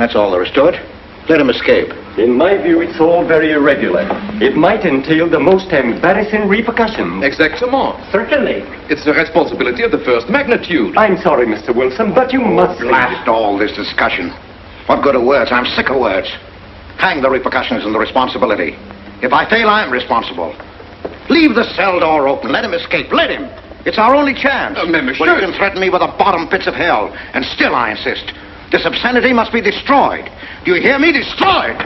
That's all there is to it. Let him escape. In my view, it's all very irregular. It might entail the most embarrassing repercussions. Exactement. Certainly. It's a responsibility of the first magnitude. I'm sorry, Mr. Wilson, but you must... Blast all this discussion. What good are words? I'm sick of words. Hang the repercussions and the responsibility. If I fail, I'm responsible. Leave the cell door open. Let him escape. Let him. It's our only chance. Monsieur. Well, you can threaten me with the bottom pits of hell, and still I insist. This obscenity must be destroyed. Do you hear me? Destroyed!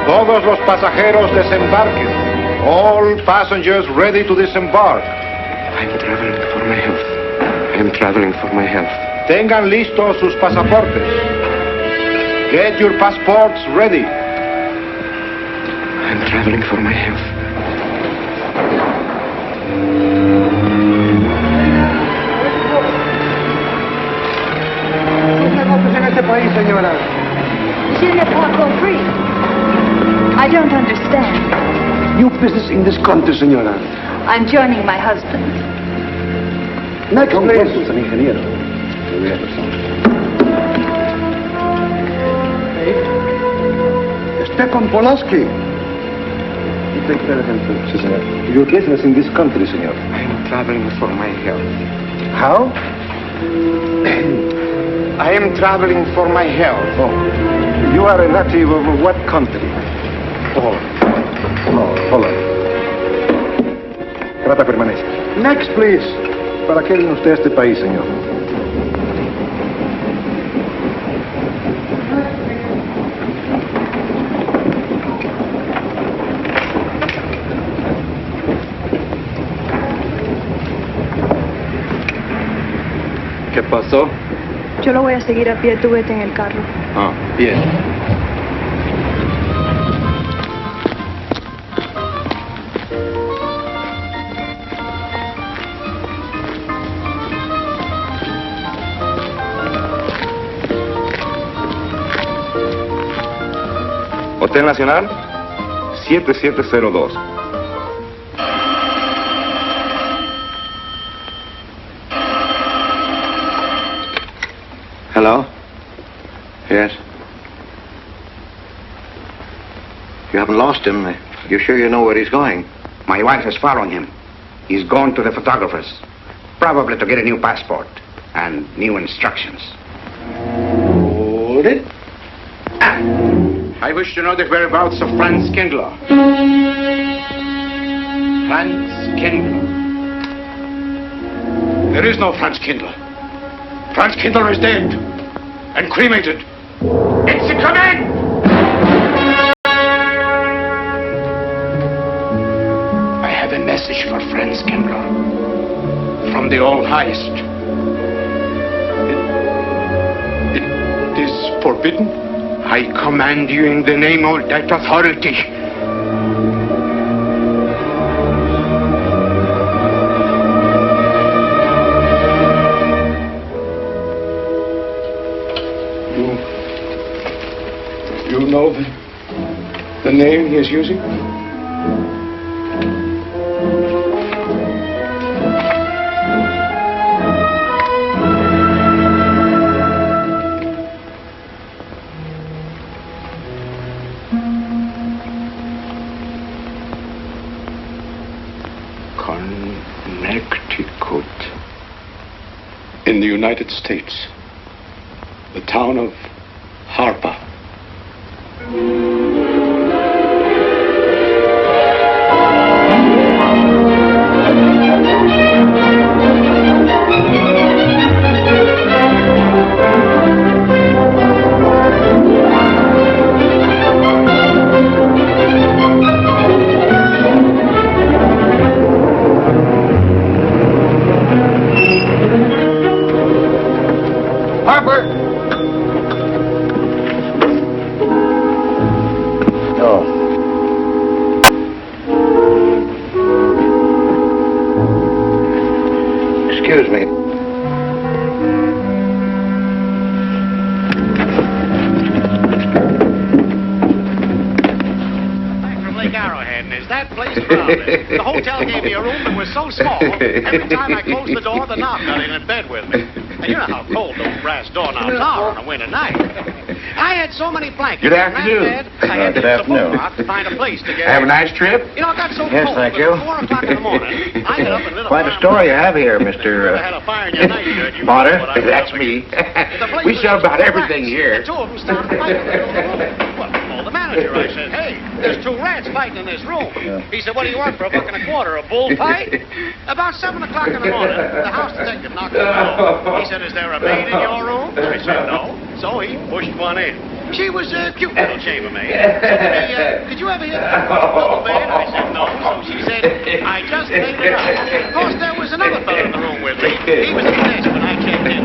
Todos los pasajeros desembarquen. All passengers ready to disembark. I'm traveling for my health. I'm traveling for my health. Tengan listos sus pasaportes. Get your passports ready. I'm traveling for my health. Je n'ai pas compris. I don't understand. Your business in this country, senora. I'm joining my husband. Next, please. An ingeniero. Stefan Polaski. You take care of him, too, senor. Your business in this country, senor. I'm traveling for my health. How? I am traveling for my health. Oh. You are a native of what country? Holland. Trata permanece. Next, please. ¿Para qué vino usted a este país, señor? ¿Qué pasó? Yo lo voy a seguir a pie, tú vete en el carro. Ah, bien. Hotel Nacional, 7702. Hello? Yes? You haven't lost him. You sure you know where he's going? My wife is following him. He's gone to the photographer's, probably to get a new passport and new instructions. Hold it. I wish to know the whereabouts of Franz Kindler. Franz Kindler. There is no Franz Kindler. Franz Kindler is dead and cremated. It's a command! I have a message for Franz Kindler from the All-Highest. It is forbidden. I command you in the name of that authority. You know the name he is using? Connecticut. In the United States. The town of Harper. Harper! Excuse me. like Arrowhead, and is that place crowded? The hotel gave me a room that was so small, every time I closed the door, the knob got in bed with me. And you know how cold those brass doorknobs are on a winter night. I had so many blankets. Good afternoon. In that bed, I had Good to afternoon. out to find a place to get Have a in. nice trip? You know, it got so Yes, cold. thank but you. at 4 o'clock in the morning, I got up and lit a Quite a fire. story you have here, Mr. I had a fire in your night shirt. You Potter. know what I was That's up me. against. The place We was sell about so everything packed, here. and two of them started fighting. Well, I told the manager, I said, hey, there's 2 rats fighting in this room. He said, what do you want for $1.25? A bullfight? About 7 o'clock in the morning, the house detective knocked on the door. He said, is there a maid in your room? I said, no. So he pushed one in. She was a cute little chambermaid. Hey, could you ever hear the double bed? I said, no. So she said, I just made it up. Of course, there was another fellow in the room with me. He was at the desk when I checked in.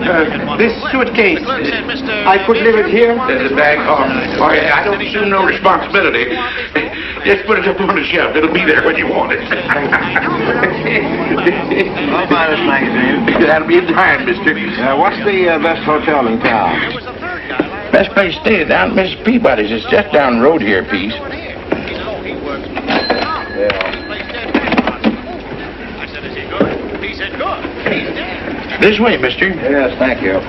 This suitcase, The clerk said, Mr. I could leave it here? There's The bag. Oh, yeah, I don't assume no responsibility. Just put it up on the shelf. It'll be there when you want it. I'll buy this magazine. That'll be a dime, mister. What's the best hotel in town? There was a third guy. Best place to stay down at Mrs. Peabody's. It's just down the road here a piece. He said, oh, he works with I said, is he good? He said, good. He's dead. This way, mister. Yes, thank you.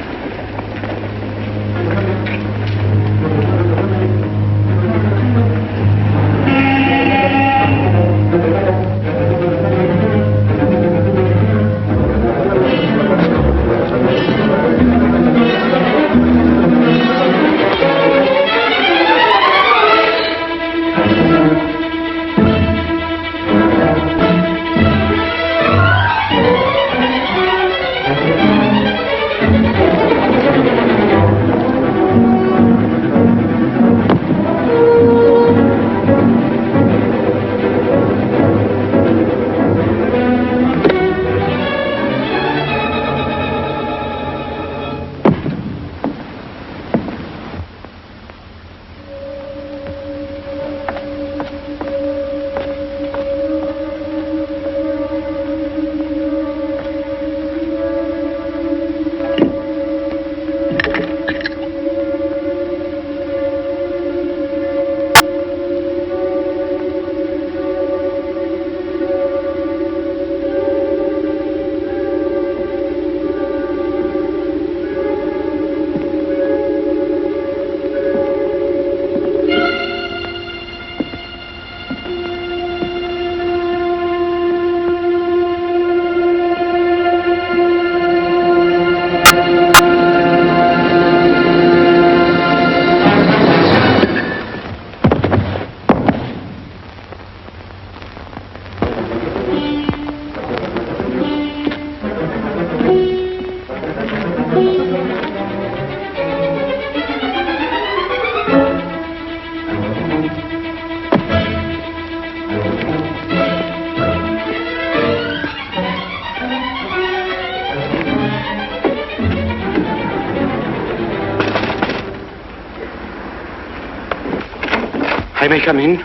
I may come in?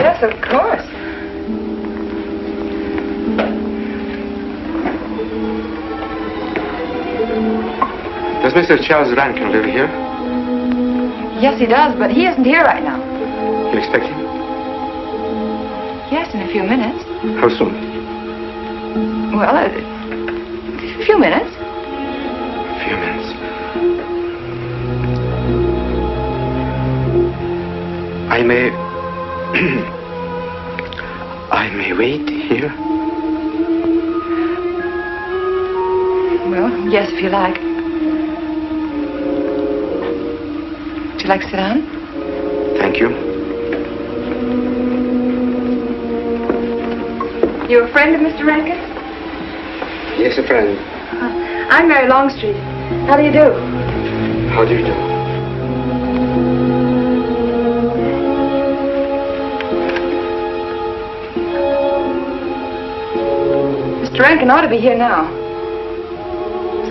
Yes, of course. Does Mr. Charles Rankin live here? Yes, he does, but he isn't here right now. You expect him? Yes, in a few minutes. How soon? Well, a few minutes. A few minutes. I may... I may wait here? Well, yes, if you like. Would you like to sit down? Thank you. You a friend of Mr. Rankin? Yes, a friend. I'm Mary Longstreet. How do you do? How do you do? Mr. Rankin ought to be here now.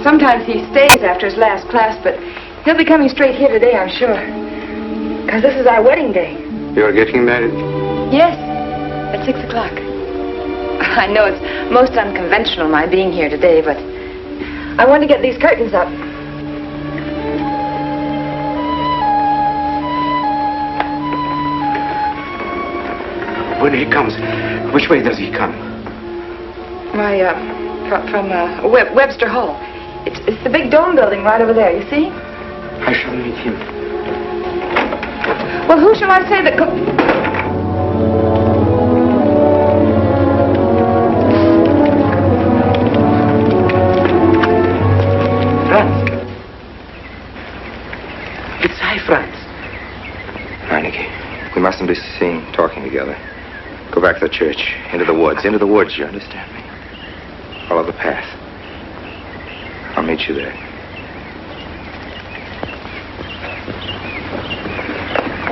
Sometimes he stays after his last class, but he'll be coming straight here today, I'm sure. Because this is our wedding day. You're getting married? Yes, at 6 o'clock. I know it's most unconventional, my being here today, but I want to get these curtains up. When he comes, which way does he come? From Webster Hall. It's the big dome building right over there, you see? I shall meet him. Well, who shall I say that could... Franz. It's I, Franz. Heineke, we mustn't be seen talking together. Go back to the church, into the woods, you understand me? Follow the path. I'll meet you there.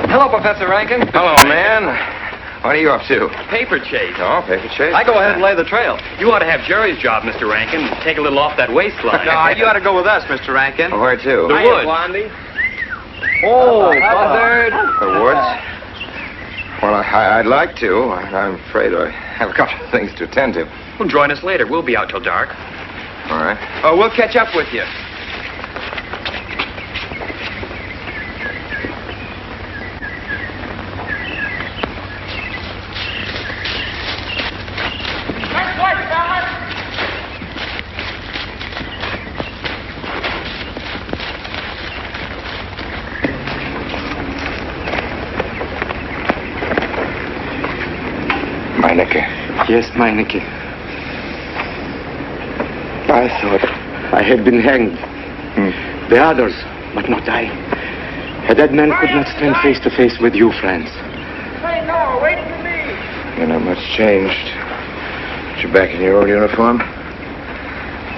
Hello, Professor Rankin. Hello, man. What are you up to? Paper chase. Oh, paper chase? I go ahead and lay the trail. You ought to have Jerry's job, Mr. Rankin. Take a little off that waistline. No, you ought to go with us, Mr. Rankin. Oh, where to? The woods. Blondie. Oh, Buzzard. The woods? Well, I'd like to. I'm afraid I have a couple of things to attend to. Well, join us later. We'll be out till dark. All right. Oh, we'll catch up with you. Meineke. Yes, Meineke. I thought I had been hanged. The others, but not I. A dead man could not stand face to face with you, Franz. You're not much changed. But you're back in your old uniform.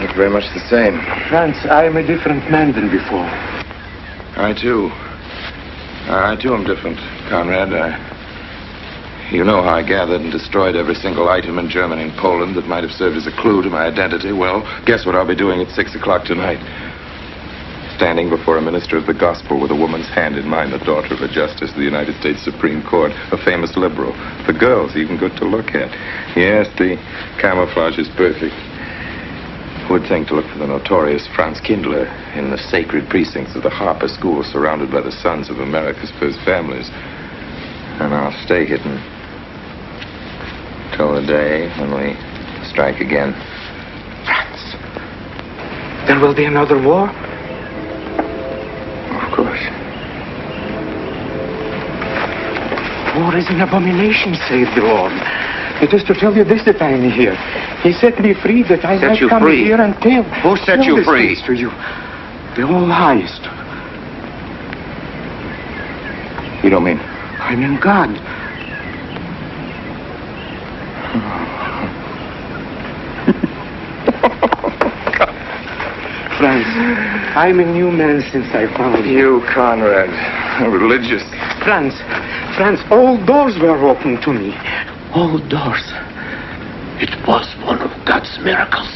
Look very much the same. Franz, I am a different man than before. I, too. I, too, am different, Conrad. You know how I gathered and destroyed every single item in Germany and Poland that might have served as a clue to my identity. Well, guess what I'll be doing at 6 o'clock tonight? Standing before a minister of the gospel with a woman's hand in mine, the daughter of a justice of the United States Supreme Court, a famous liberal. The girl's even good to look at. Yes, the camouflage is perfect. Who would think to look for the notorious Franz Kindler in the sacred precincts of the Harper School, surrounded by the sons of America's first families? And I'll stay hidden till the day when we strike again. Franz, there will be another war? Of course. War is an abomination, saith the Lord. It is to tell you this that I am here. He set me free that I Set might you come free? here and tell. Who set tell you these free? things to you. The All-Highest. You don't mean? I mean God. Franz, I'm a new man since I found you. You, Conrad, religious. Franz, all doors were open to me. All doors. It was one of God's miracles.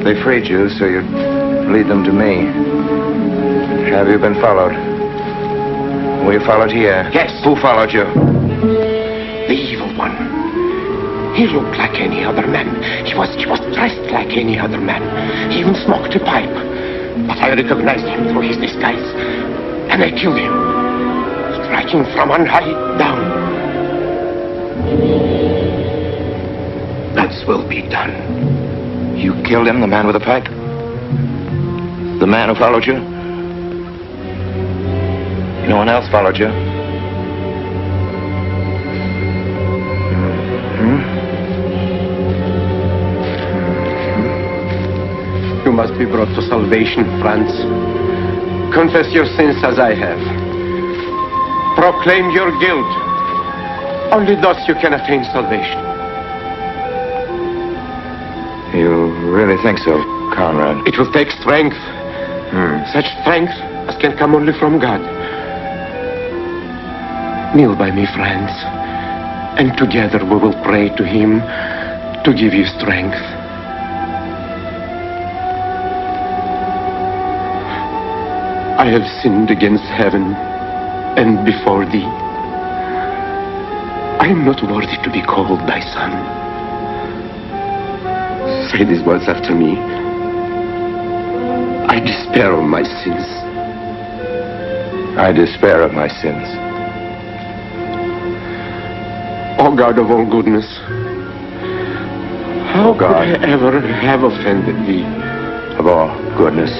They freed you so you'd lead them to me. Have you been followed? Were you followed here? Yes. Who followed you? The evil one. He looked like any other man. He was dressed like any other man. He even smoked a pipe. But I recognized him through his disguise. And I killed him. Striking from on high down. God's will be done. You killed him, the man with the pipe? The man who followed you? No one else followed you? You must be brought to salvation, Franz. Confess your sins as I have. Proclaim your guilt. Only thus you can attain salvation. You really think so, Conrad? It will take strength. Such strength as can come only from God. Kneel by me, friends, and together we will pray to Him to give you strength. I have sinned against heaven and before thee. I am not worthy to be called thy son. Say these words after me. I despair of my sins. I despair of my sins. O God of all goodness, how could I ever have offended thee? Of all goodness.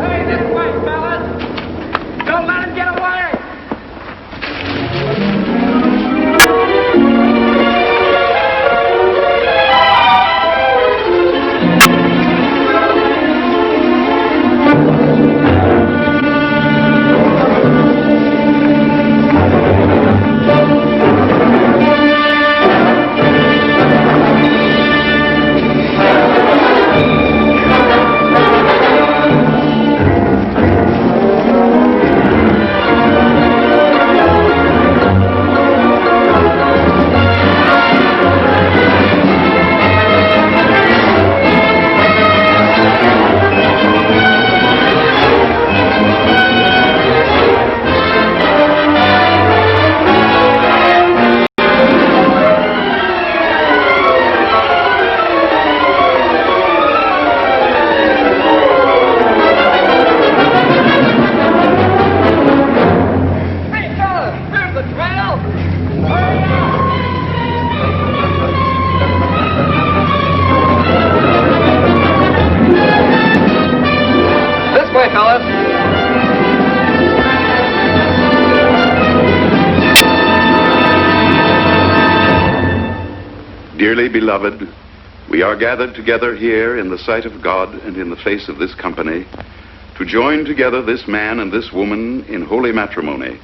Hey, this way, fellas! Don't let him get away! Dearly beloved, we are gathered together here in the sight of God and in the face of this company to join together this man and this woman in holy matrimony.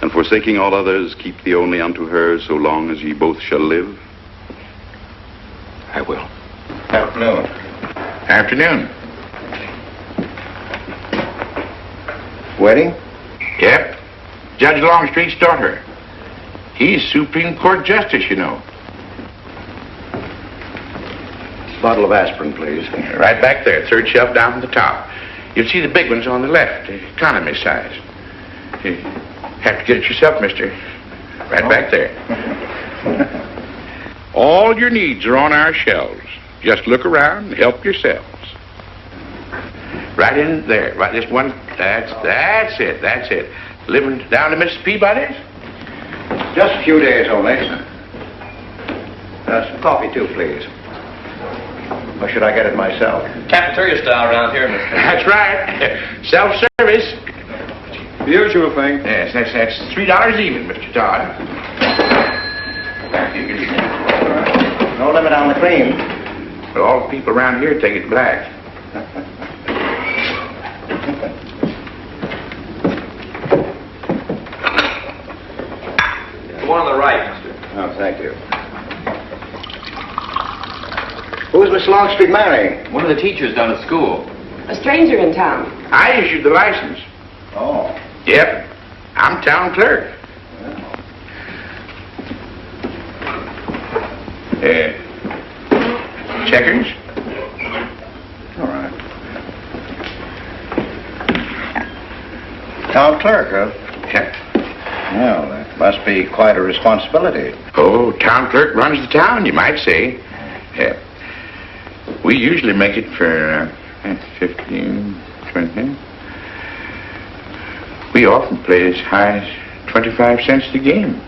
And forsaking all others, keep thee only unto her so long as ye both shall live. I will. Afternoon. Afternoon. Wedding? Yep. Judge Longstreet's daughter. He's Supreme Court Justice, you know. Bottle of aspirin, please. Right back there, third shelf down from the top. You'll see the big ones on the left, the economy size. You have to get it yourself, mister. Right back there. All your needs are on our shelves. Just look around and help yourselves. Right in there. Right this one. That's it. That's it. Living down to Mrs. Peabody's? Just a few days only. Some coffee, too, please. Or should I get it myself? Cafeteria style around here, mister. That's right. Self-service. The usual thing. Yes, that's $3 even, Mr. Todd. No limit on the cream. But all the people around here take it black. The one on the right, mister. Oh, thank you. Who's Miss Longstreet marrying? One of the teachers down at school. A stranger in town. I issued the license. Oh. Yep. I'm town clerk. Checkers? All right. Town clerk, huh? Yeah. Well, that must be quite a responsibility. Oh, town clerk runs the town, you might say. Yeah. We usually make it for 15, 20. We often play as high as 25 cents a game.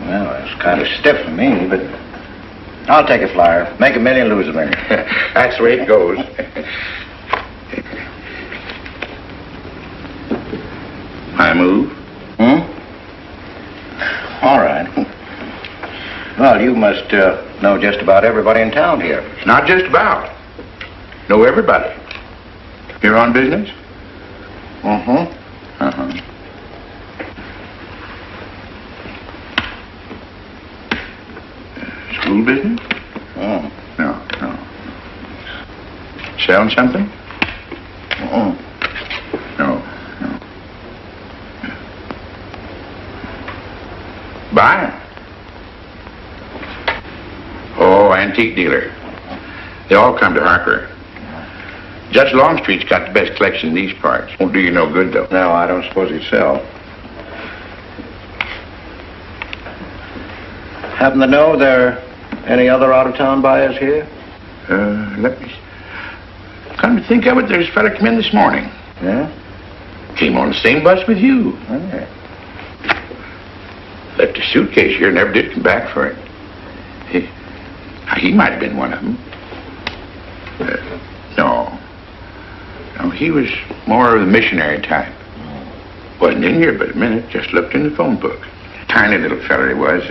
Well, that's kind of stiff for me, but I'll take a flyer. Make $1 million, lose $1 million. That's the way it goes. I move. All right. Well, you must know just about everybody in town here. Not just about. Know everybody. You're on business? Mm-hmm. Uh-huh. School business? Oh. No. Selling something? Mm-mm. No. antique dealer. They all come to Harper. Judge Longstreet's got the best collection in these parts. Won't do you no good, though. No, I don't suppose he'd sell. Happen to know there are any other out-of-town buyers here? Let me... Come to think of it, there's a fella come in this morning. Yeah? Came on the same bus with you. Okay. Left a suitcase here, never did come back for it. He might have been one of them. No. No, he was more of the missionary type. Wasn't in here but a minute, just looked in the phone book. Tiny little fella he was,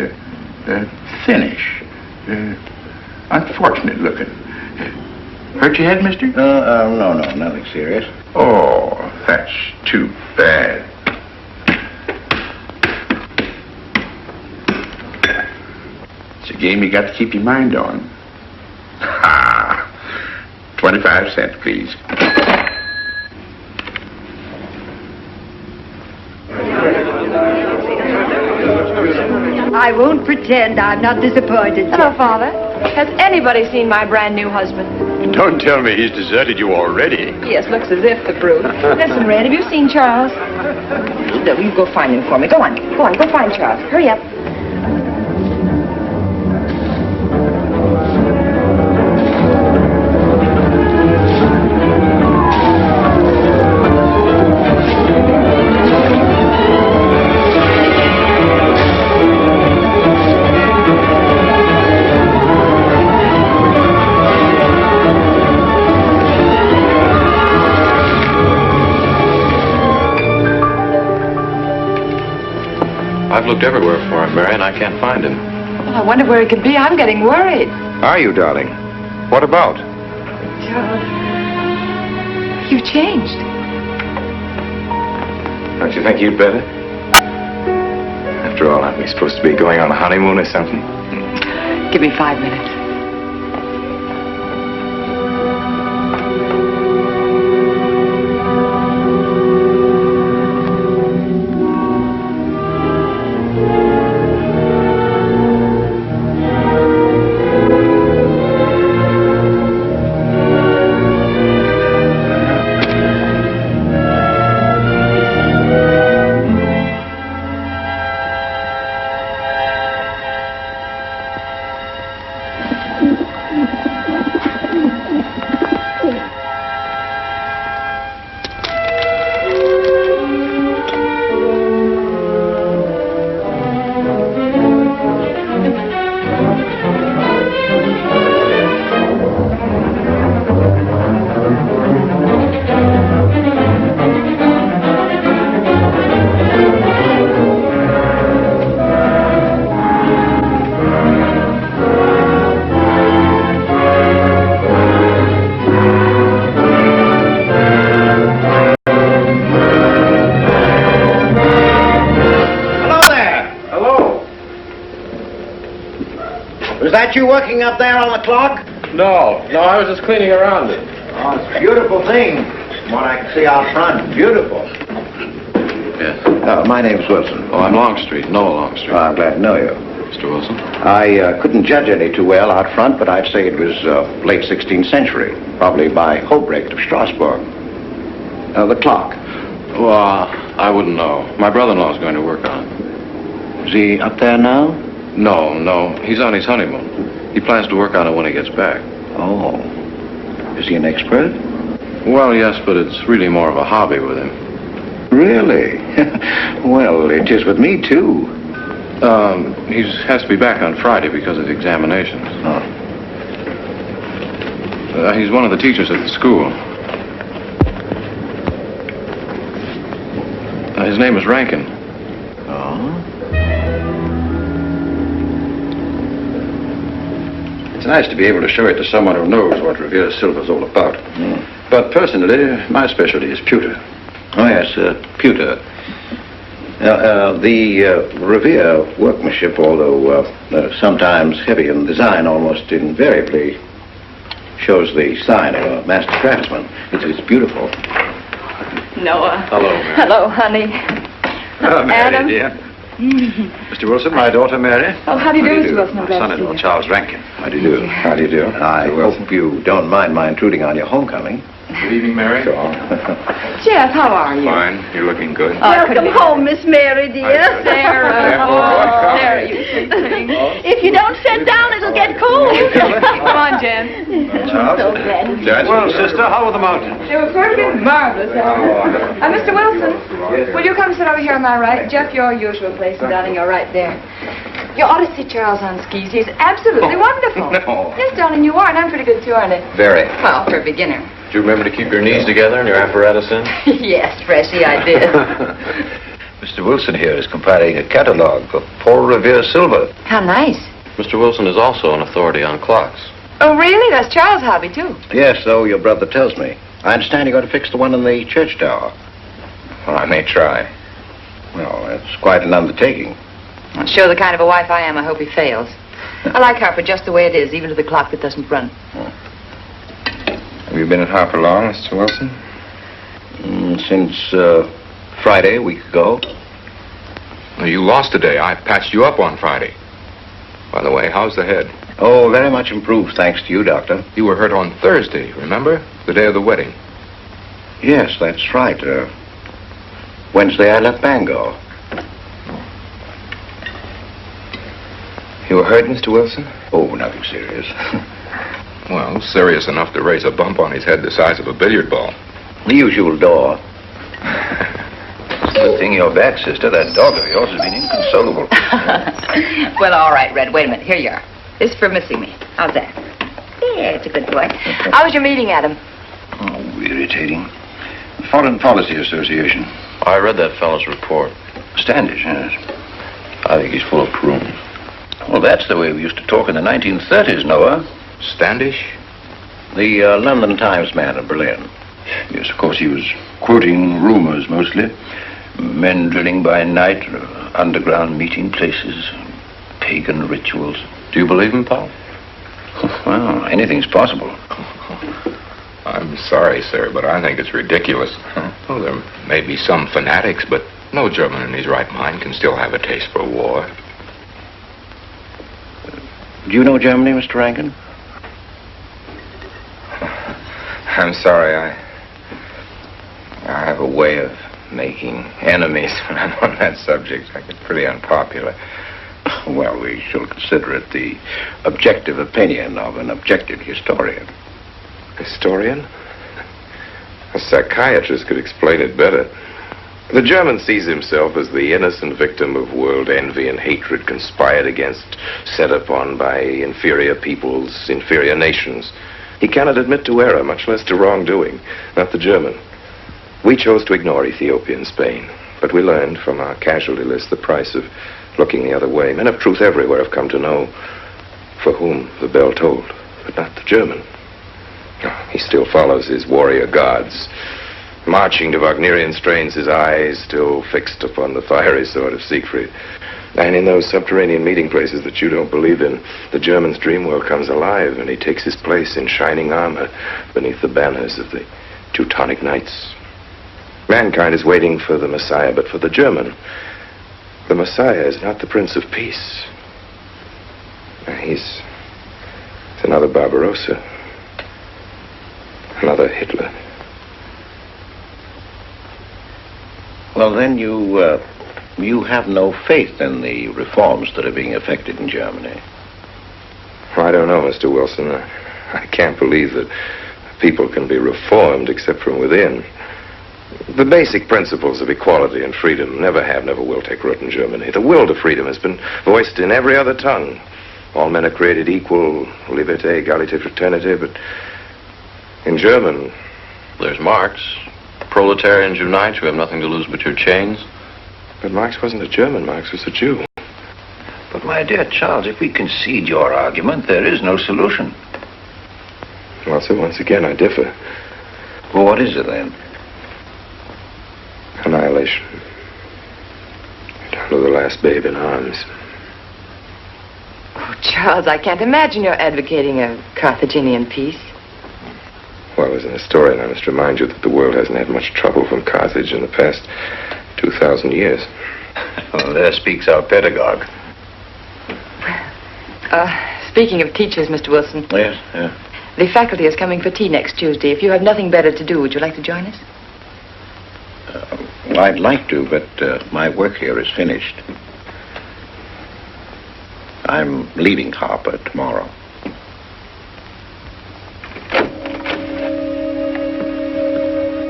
thinnish, unfortunate looking. Hurt your head, mister? No, nothing serious. Oh, that's too bad. It's a game you got to keep your mind on. Ha! 25 cents, please. I won't pretend I'm not disappointed. Hello, Father. Has anybody seen my brand new husband? Don't tell me he's deserted you already. Yes, looks as if, the brute. Listen, Red, have you seen Charles? You go find him for me. Go on, go find Charles. Hurry up. I've looked everywhere for him, Mary, and I can't find him. Well, I wonder where he could be. I'm getting worried. Are you, darling? What about? Charles, you've changed. Don't you think you'd better? After all, aren't we supposed to be going on a honeymoon or something? Give me 5 minutes. Was that you working up there on the clock? No, I was just cleaning around it. Oh, it's a beautiful thing. From what I can see out front, beautiful. Yes. My name's Wilson. Oh, I'm Longstreet, Noah Longstreet. I'm glad to know you. Mr. Wilson? I couldn't judge any too well out front, but I'd say it was late 16th century, probably by Hobrecht of Strasbourg. The clock. Well, I wouldn't know. My brother-in-law's going to work on it. Is he up there now? No. He's on his honeymoon. He plans to work on it when he gets back. Oh. Is he an expert? Well, yes, but it's really more of a hobby with him. Really? Well, it is with me, too. He has to be back on Friday because of the examinations. Oh. He's one of the teachers at the school. His name is Rankin. Oh? It's nice to be able to show it to someone who knows what Revere Silver's all about. Mm. But personally, my specialty is pewter. Oh, yes, pewter. The Revere workmanship, although sometimes heavy in design, almost invariably shows the sign of a master craftsman. It's beautiful. Noah. Hello, Mary. Hello, honey. Oh, Mary, Adam. dear. Mr. Wilson, my daughter Mary. Oh, how do you do, Mr. Wilson? I'm My glad to see son-in-law, you. Charles Rankin. How do you do? How do you do? I hope you don't mind my intruding on your homecoming. Good evening, Mary. Jeff, how are you? Fine. You're looking good. Welcome home, Miss Mary, dear. Sarah. Oh, Sarah, you sweet thing. If you don't sit down, it'll get cold. Come on, Jen. Charles? So glad. Well, sister, how are the mountains? They were perfectly marvelous. Mr. Wilson, will you come sit over here on my right? Jeff, your usual place, and darling, you're right there. You ought to see Charles on skis. He's absolutely wonderful. No. Yes, darling, you are, and I'm pretty good too, aren't I? Very. Well, for a beginner. Do you remember to keep your knees together and your apparatus in? Yes, Freshy, I did. Mr. Wilson here is compiling a catalogue of Paul Revere silver. How nice. Mr. Wilson is also an authority on clocks. Oh, really? That's Charles' hobby, too. Yes, so your brother tells me. I understand you're going to fix the one in the church tower. Well, I may try. Well, that's quite an undertaking. Well, sure the kind of a wife I am, I hope he fails. I like Harper just the way it is, even to the clock that doesn't run. Have you been at Harper long, Mr. Wilson? Since Friday, a week ago. Well, you lost today. I patched you up on Friday. By the way, how's the head? Oh, very much improved, thanks to you, Doctor. You were hurt on Thursday, remember? The day of the wedding. Yes, that's right. Wednesday, I left Bangor. You were hurt, Mr. Wilson? Oh, nothing serious. Well, serious enough to raise a bump on his head the size of a billiard ball. The usual door. Good thing you're back, sister. That dog of yours has been inconsolable. Well, all right, Red. Wait a minute. Here you are. This is for missing me. How's that? Yeah, it's a good boy. How was your meeting, Adam? Oh, irritating. Foreign Policy Association. I read that fellow's report. Standish, yes. I think he's full of prunes. Well, that's the way we used to talk in the 1930s, Noah. Standish? The London Times man in Berlin. Yes, of course, he was quoting rumors mostly. Men drilling by night, underground meeting places, pagan rituals. Do you believe him, Paul? Well, anything's possible. I'm sorry, sir, but I think it's ridiculous. Well, there may be some fanatics, but no German in his right mind can still have a taste for war. Do you know Germany, Mr. Rankin? I'm sorry, I have a way of making enemies when I'm on that subject. I get pretty unpopular. Well, we shall consider it the objective opinion of an objective historian. Historian? A psychiatrist could explain it better. The German sees himself as the innocent victim of world envy and hatred conspired against, set upon by inferior peoples, inferior nations. He cannot admit to error, much less to wrongdoing. Not the German. We chose to ignore Ethiopia and Spain, but we learned from our casualty list the price of looking the other way. Men of truth everywhere have come to know for whom the bell tolled, but not the German. He still follows his warrior gods, marching to Wagnerian strains, his eyes still fixed upon the fiery sword of Siegfried. And in those subterranean meeting places that you don't believe in, the German's dream world comes alive, and he takes his place in shining armor beneath the banners of the Teutonic Knights. Mankind is waiting for the Messiah, but for the German, the Messiah is not the Prince of Peace. He's another Barbarossa, another Hitler. Well, then you have no faith in the reforms that are being effected in Germany. I don't know, Mr. Wilson. I can't believe that people can be reformed except from within. The basic principles of equality and freedom never have, never will take root in Germany. The will to freedom has been voiced in every other tongue. All men are created equal, liberté, égalité, fraternité, but in German... There's Marx. Proletarians unite, you have nothing to lose but your chains. But Marx wasn't a German, Marx was a Jew. But, my dear Charles, if we concede your argument, there is no solution. Well, sir, once again, I differ. Well, what is it, then? Annihilation. Down to the last babe in arms. Oh, Charles, I can't imagine you're advocating a Carthaginian peace. Well, as an historian, I must remind you that the world hasn't had much trouble from Carthage in the past 2,000 years. Well, there speaks our pedagogue. Speaking of teachers, Mr. Wilson. Yes, yeah. The faculty is coming for tea next Tuesday. If you have nothing better to do, would you like to join us? Well, I'd like to, but my work here is finished. I'm leaving Harper tomorrow.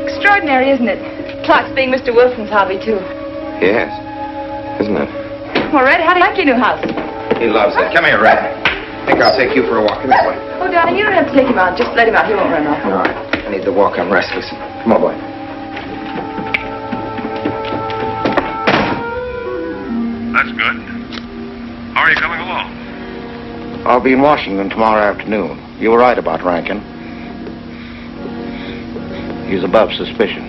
Extraordinary, isn't it? Clocks being Mr. Wilson's hobby, too. Yes. Isn't it? Well, Red, how do you like your new house? He loves it. Come here, Red. I think I'll take you for a walk. Come here, boy. Oh, darling, you don't have to take him out. Just let him out. He won't run off. All right. I need to walk. I'm restless. Come on, boy. That's good. How are you coming along? I'll be in Washington tomorrow afternoon. You were right about Rankin. He's above suspicion.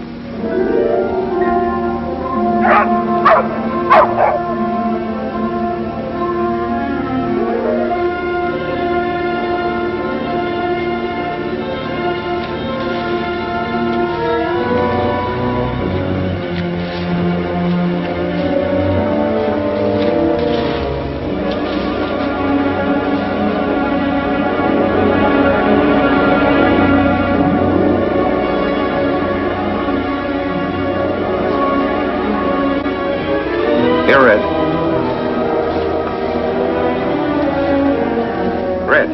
Here, Red. Red.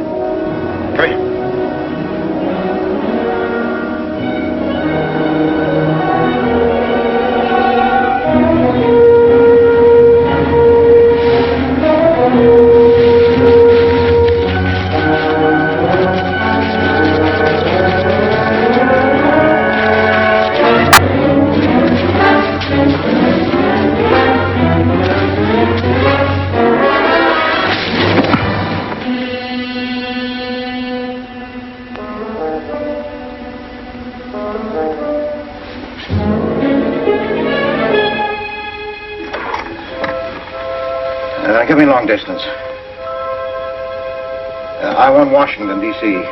Come here. Give me long distance. I want Washington, D.C.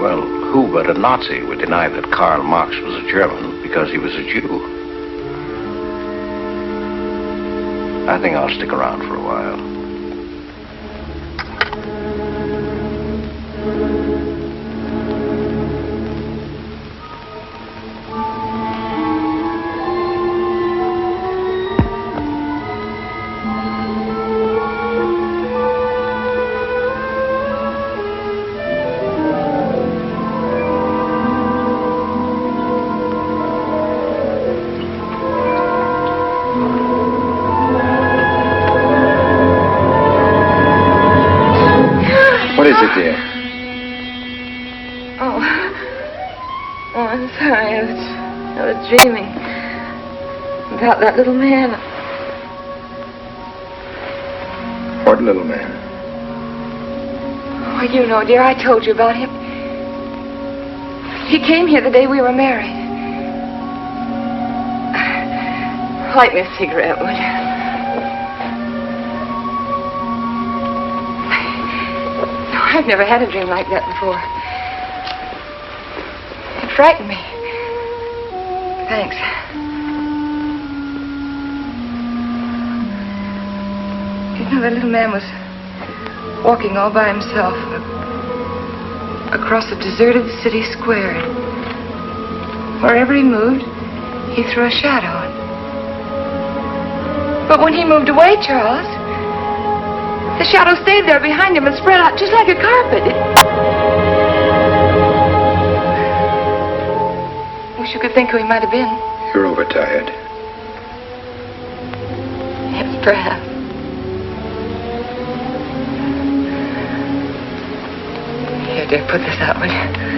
Well, who but a Nazi would deny that Karl Marx was a German because he was a Jew? I think I'll stick around for a while. What is it, dear? Oh, I'm sorry. I was dreaming about that little man. What little man? Oh, you know, dear, I told you about him. He came here the day we were married. Light me a cigarette, would you? I've never had a dream like that before. It frightened me. Thanks. You know, that little man was walking all by himself across a deserted city square. Wherever he moved, he threw a shadow. But when he moved away, Charles, the shadow stayed there behind him and spread out just like a carpet. Wish you could think who he might have been. You're overtired. Yes, perhaps. Here, dear, put this out, will you?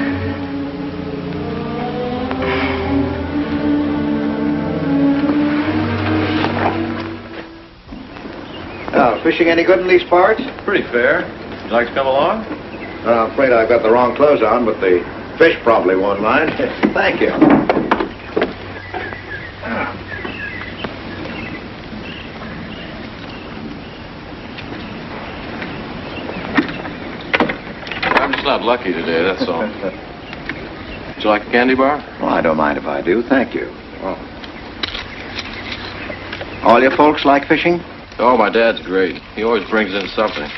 Now, fishing any good in these parts? Pretty fair. You'd like to come along? I'm afraid I've got the wrong clothes on, but the fish probably won't mind. Thank you. got lucky today, that's all. Would you like a candy bar? Well, I don't mind if I do. Thank you. Oh. All your folks like fishing? Oh, my dad's great. He always brings in something.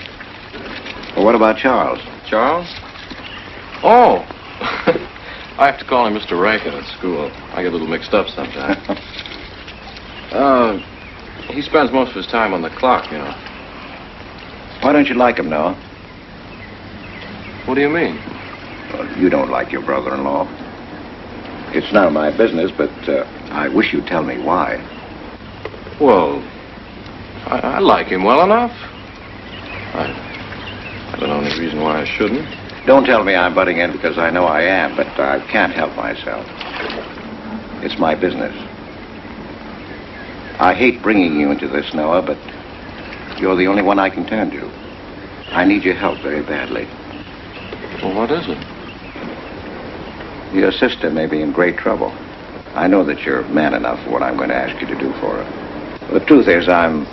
Well, what about Charles? Charles? Oh! I have to call him Mr. Rankin at school. I get a little mixed up sometimes. He spends most of his time on the clock, you know. Why don't you like him, Noah? What do you mean? Well, you don't like your brother-in-law. It's none of my business, but I wish you'd tell me why. Well, I like him well enough. I don't know any reason why I shouldn't. Don't tell me I'm butting in because I know I am, but I can't help myself. It's my business. I hate bringing you into this, Noah, but you're the only one I can turn to. I need your help very badly. Well, what is it? Your sister may be in great trouble. I know that you're man enough for what I'm going to ask you to do for her. The truth is, I'm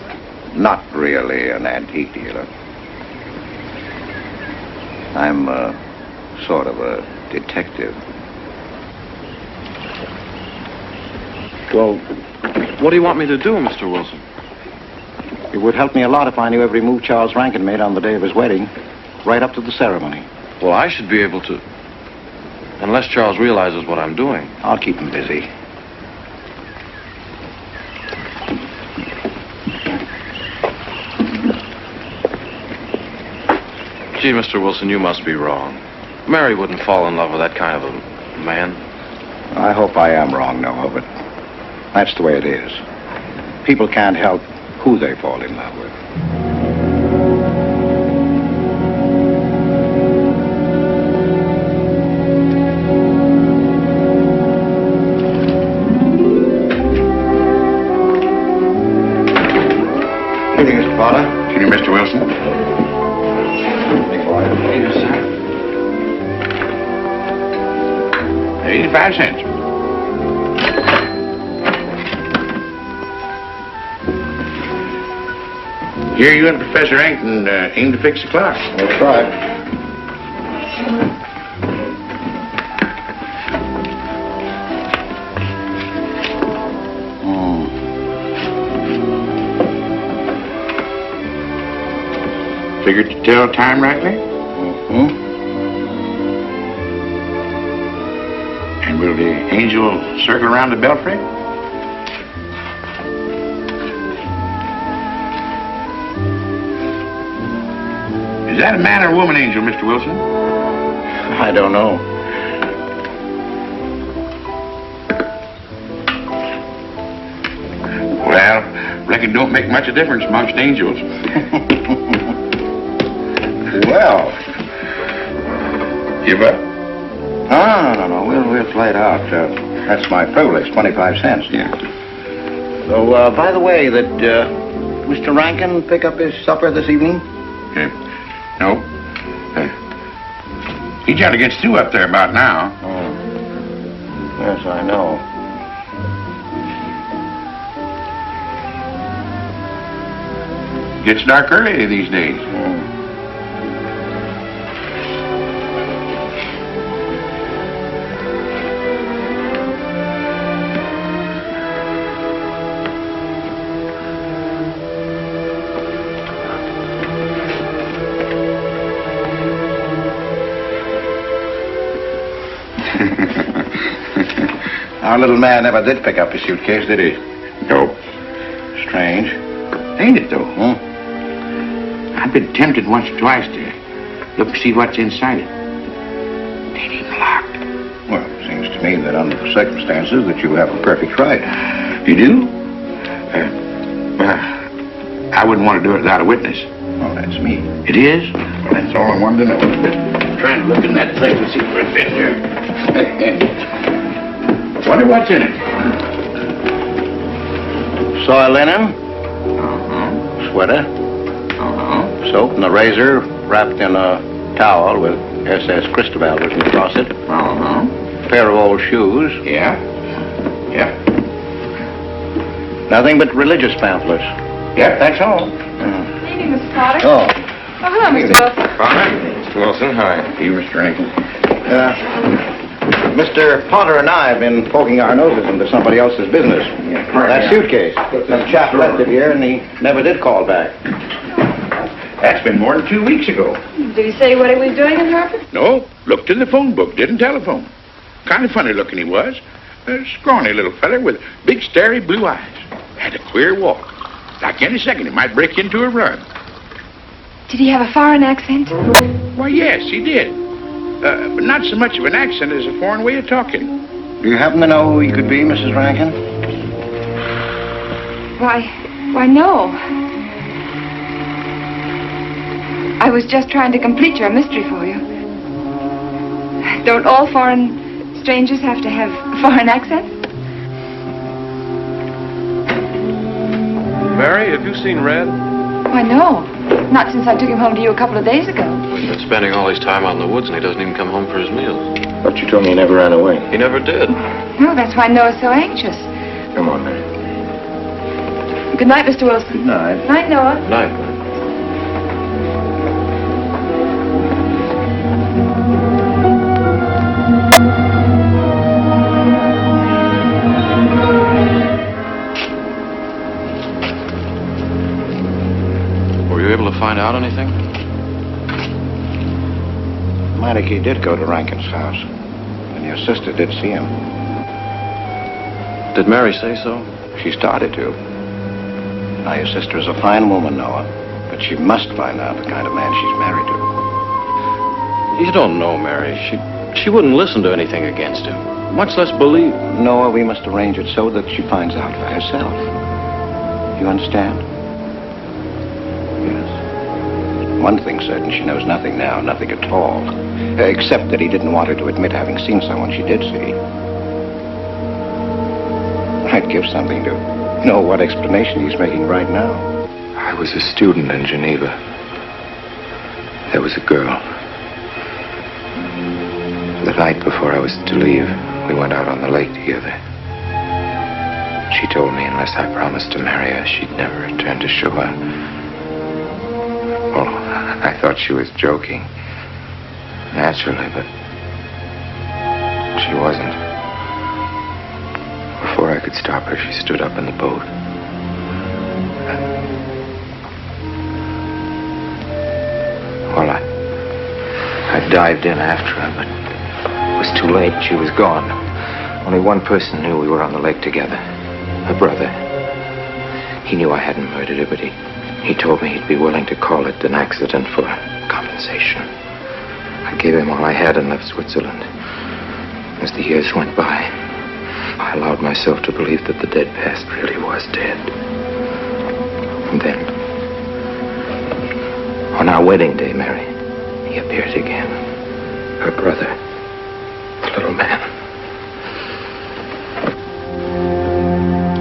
not really an antique dealer. I'm sort of a detective. Well, what do you want me to do, Mr. Wilson? It would help me a lot if I knew every move Charles Rankin made on the day of his wedding, right up to the ceremony. Well, I should be able to. Unless Charles realizes what I'm doing. I'll keep him busy. Gee, Mr. Wilson, you must be wrong. Mary wouldn't fall in love with that kind of a man. I hope I am wrong, Noah, but that's the way it is. People can't help who they fall in love with. Good evening, Mr. Potter. Good evening, Mr. Wilson. Big boy. Yes, sir. 85 cents. Here you and Professor Ankton aim to fix the clock. That's right. Figured to tell time rightly? Mm-hmm. And will the angel circle around the belfry? Is that a man or a woman angel, Mr. Wilson? I don't know. Well, reckon don't make much of a difference amongst angels. Well. Give up? No. We'll play it out. That's my privilege, 25 cents. Yeah. So, by the way, did Mr. Rankin pick up his supper this evening? Okay. No. He got to get through up there about now. Oh. Yes, I know. Gets dark early these days. Our little man never did pick up his suitcase, did he? Nope. Strange. Ain't it, though? I've been tempted once or twice to look and see what's inside it. Ain't even locked. Well, it seems to me that under the circumstances that you have a perfect right. You do? I wouldn't want to do it without a witness. Well, that's me. It is? Well, that's all I wanted to know. Trying to look in that thing and see what it fits here. Wonder what's in it. Soil linen. Sweater. Soap and a razor wrapped in a towel with SS Cristobal written across it. A pair of old shoes. Yeah. Nothing but religious pamphlets. Yep, that's all. Good evening, Mr. Potter. Oh. Oh, hello, Mr. Wilson. Father? Wilson, hi. You, Mr. Rankin. Mr. Potter and I have been poking our noses into somebody else's business. That suitcase. Some chap left it here, and he never did call back. That's been more than 2 weeks ago. Did he say what he was doing in Harvard? No, looked in the phone book, didn't telephone. Kind of funny looking he was. A scrawny little feller with big, starry blue eyes. Had a queer walk. Like any second, he might break into a run. Did he have a foreign accent? Why, yes, he did. But not so much of an accent as a foreign way of talking. Do you happen to know who he could be, Mrs. Rankin? Why, no. I was just trying to complete your mystery for you. Don't all foreign strangers have to have foreign accents? Mary, have you seen Red? Why, no. Not since I took him home to you a couple of days ago. He's been spending all his time out in the woods, and he doesn't even come home for his meals. But you told me he never ran away. He never did. No, that's why Noah's so anxious. Come on, Mary. Good night, Mr. Wilson. Good night. Night, Noah. Night. Were you able to find out anything? Meineke did go to Rankin's house, and your sister did see him. Did Mary say so? She started to. Now, your sister is a fine woman, Noah, but she must find out the kind of man she's married to. You don't know Mary. She wouldn't listen to anything against him, much less believe. Noah, we must arrange it so that she finds out for herself. You understand? Yes. One thing's certain, she knows nothing now, nothing at all. Except that he didn't want her to admit having seen someone she did see. I'd give something to know what explanation he's making right now. I was a student in Geneva. There was a girl. The night before I was to leave, we went out on the lake together. She told me unless I promised to marry her, she'd never return to shore. Well, I thought she was joking. Naturally, but she wasn't. Before I could stop her, she stood up in the boat. Well, I dived in after her, but it was too late. She was gone. Only one person knew we were on the lake together. Her brother. He knew I hadn't murdered her, but he told me he'd be willing to call it an accident for compensation. I gave him all I had and left Switzerland. As the years went by, I allowed myself to believe that the dead past really was dead. And then, on our wedding day, Mary, he appeared again. Her brother, the little man.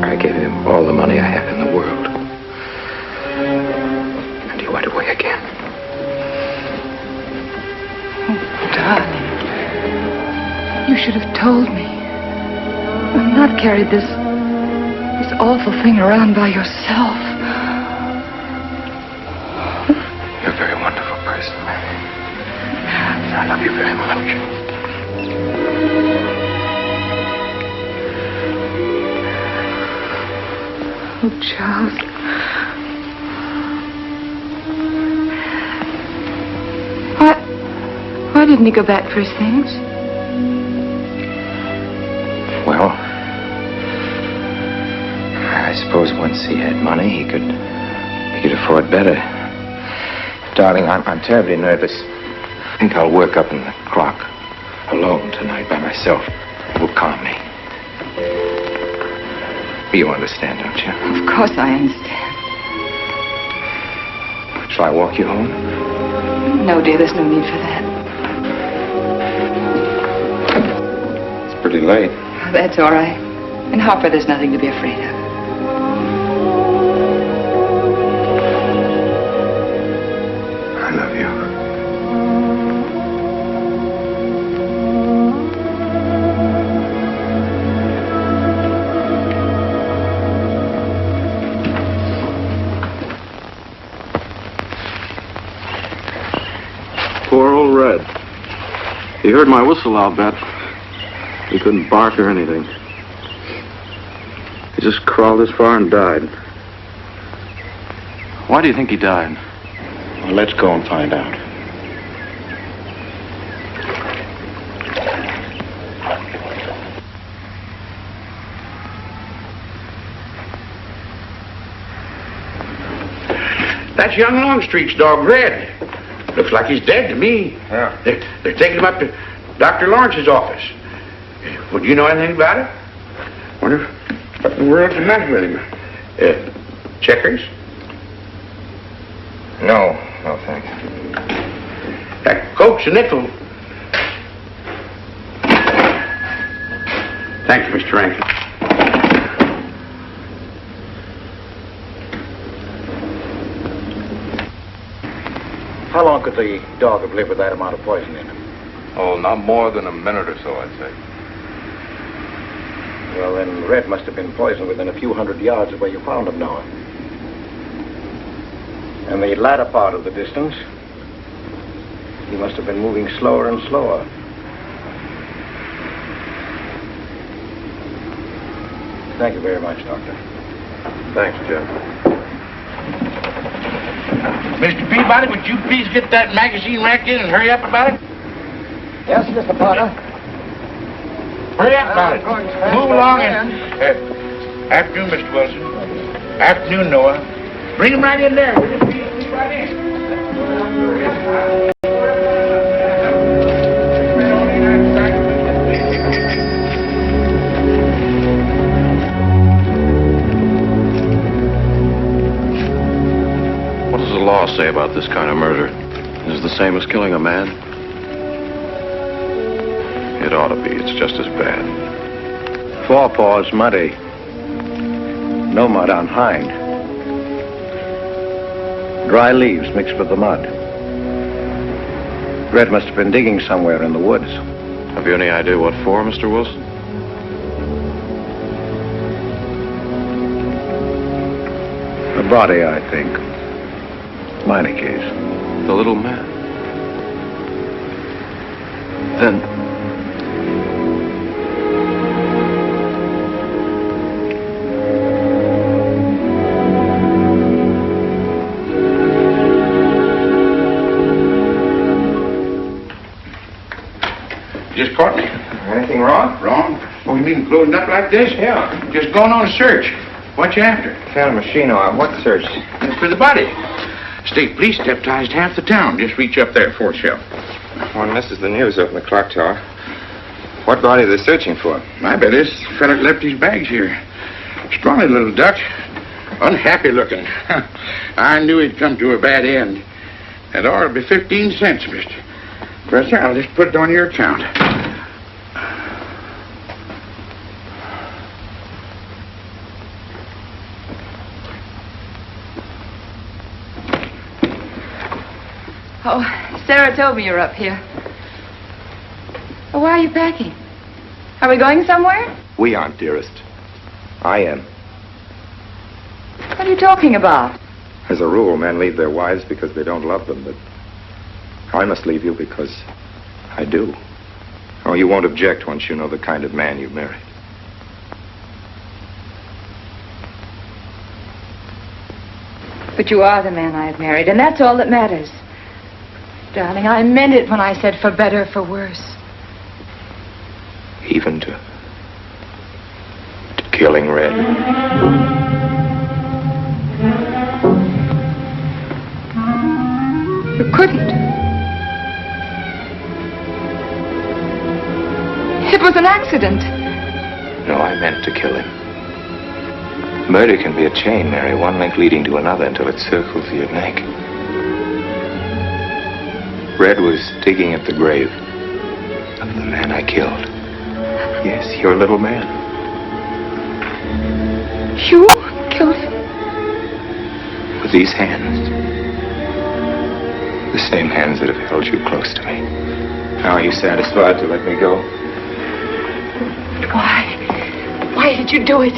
I gave him all the money I had in the world. And he went away again. Darling, you should have told me. And not carried this awful thing around by yourself. You're a very wonderful person, Mary. I love you very much. Oh, Charles. Why didn't he go back for his things? Well, I suppose once he had money, he could afford better. Darling, I'm terribly nervous. I think I'll work up in the clock alone tonight by myself. It will calm me. You understand, don't you? Of course I understand. Shall I walk you home? No, dear, there's no need for that. It's pretty late. That's all right. In Harper, there's nothing to be afraid of. I love you. Poor old He heard my whistle, I'll bet. He couldn't bark or anything. He just crawled this far and died. Why do you think he died? Well, let's go and find out. That's young Longstreet's dog, Red. Looks like he's dead to me. Yeah. They're taking him up to Dr. Lawrence's office. Would you know anything about it? Wonder what in the world's the matter with him? Checkers? No, thanks. Coke's a nickel. Thank you, Mr. Rankin. How long could the dog have lived with that amount of poison in him? Oh, not more than a minute or so, I'd say. Well, then Red must have been poisoned within a few hundred yards of where you found him, Noah. And the latter part of the distance, he must have been moving slower and slower. Thank you very much, Doctor. Thanks, Jim. Mr. Peabody, would you please get that magazine rack in and hurry up about it? Yes, Mr. Potter. Hurry up about it. Move along and... afternoon, Mr. Wilson. Afternoon, Noah. Bring him right in there. Right in. What does the law say about this kind of murder? Is it the same as killing a man? It ought to be. It's just as bad. Forepaw's muddy. No mud on hind. Dry leaves mixed with the mud. Red must have been digging somewhere in the woods. Have you any idea what for, Mr. Wilson? The body, I think. Minor case. The little man. Then... Just caught me. Anything wrong? Wrong? Oh, you mean closing up like this? Yeah. Just going on a search. What you after? Found a machine on what search? For the body. State police deputized half the town. Just reach up there, fourth shelf. One misses the news up in the clock tower. What body are they searching for? I bet this fella left his bags here. Scrawny little duck. Unhappy looking. I knew he'd come to a bad end. That ought to be 15 cents, mister. Professor, I'll just put it on your account. Oh, Sarah told me you're up here. Oh, why are you packing? Are we going somewhere? We aren't, dearest. I am. What are you talking about? As a rule, men leave their wives because they don't love them, but I must leave you because I do. Oh, you won't object once you know the kind of man you've married. But you are the man I've married, and that's all that matters. Darling, I meant it when I said for better, for worse. Even to killing Red. You couldn't. It was an accident. No, I meant to kill him. Murder can be a chain, Mary, one link leading to another until it circles your neck. Red was digging at the grave of the man I killed. Yes, your little man. You killed him? With these hands. The same hands that have held you close to me. Now are you satisfied to let me go? Why? Why did you do it?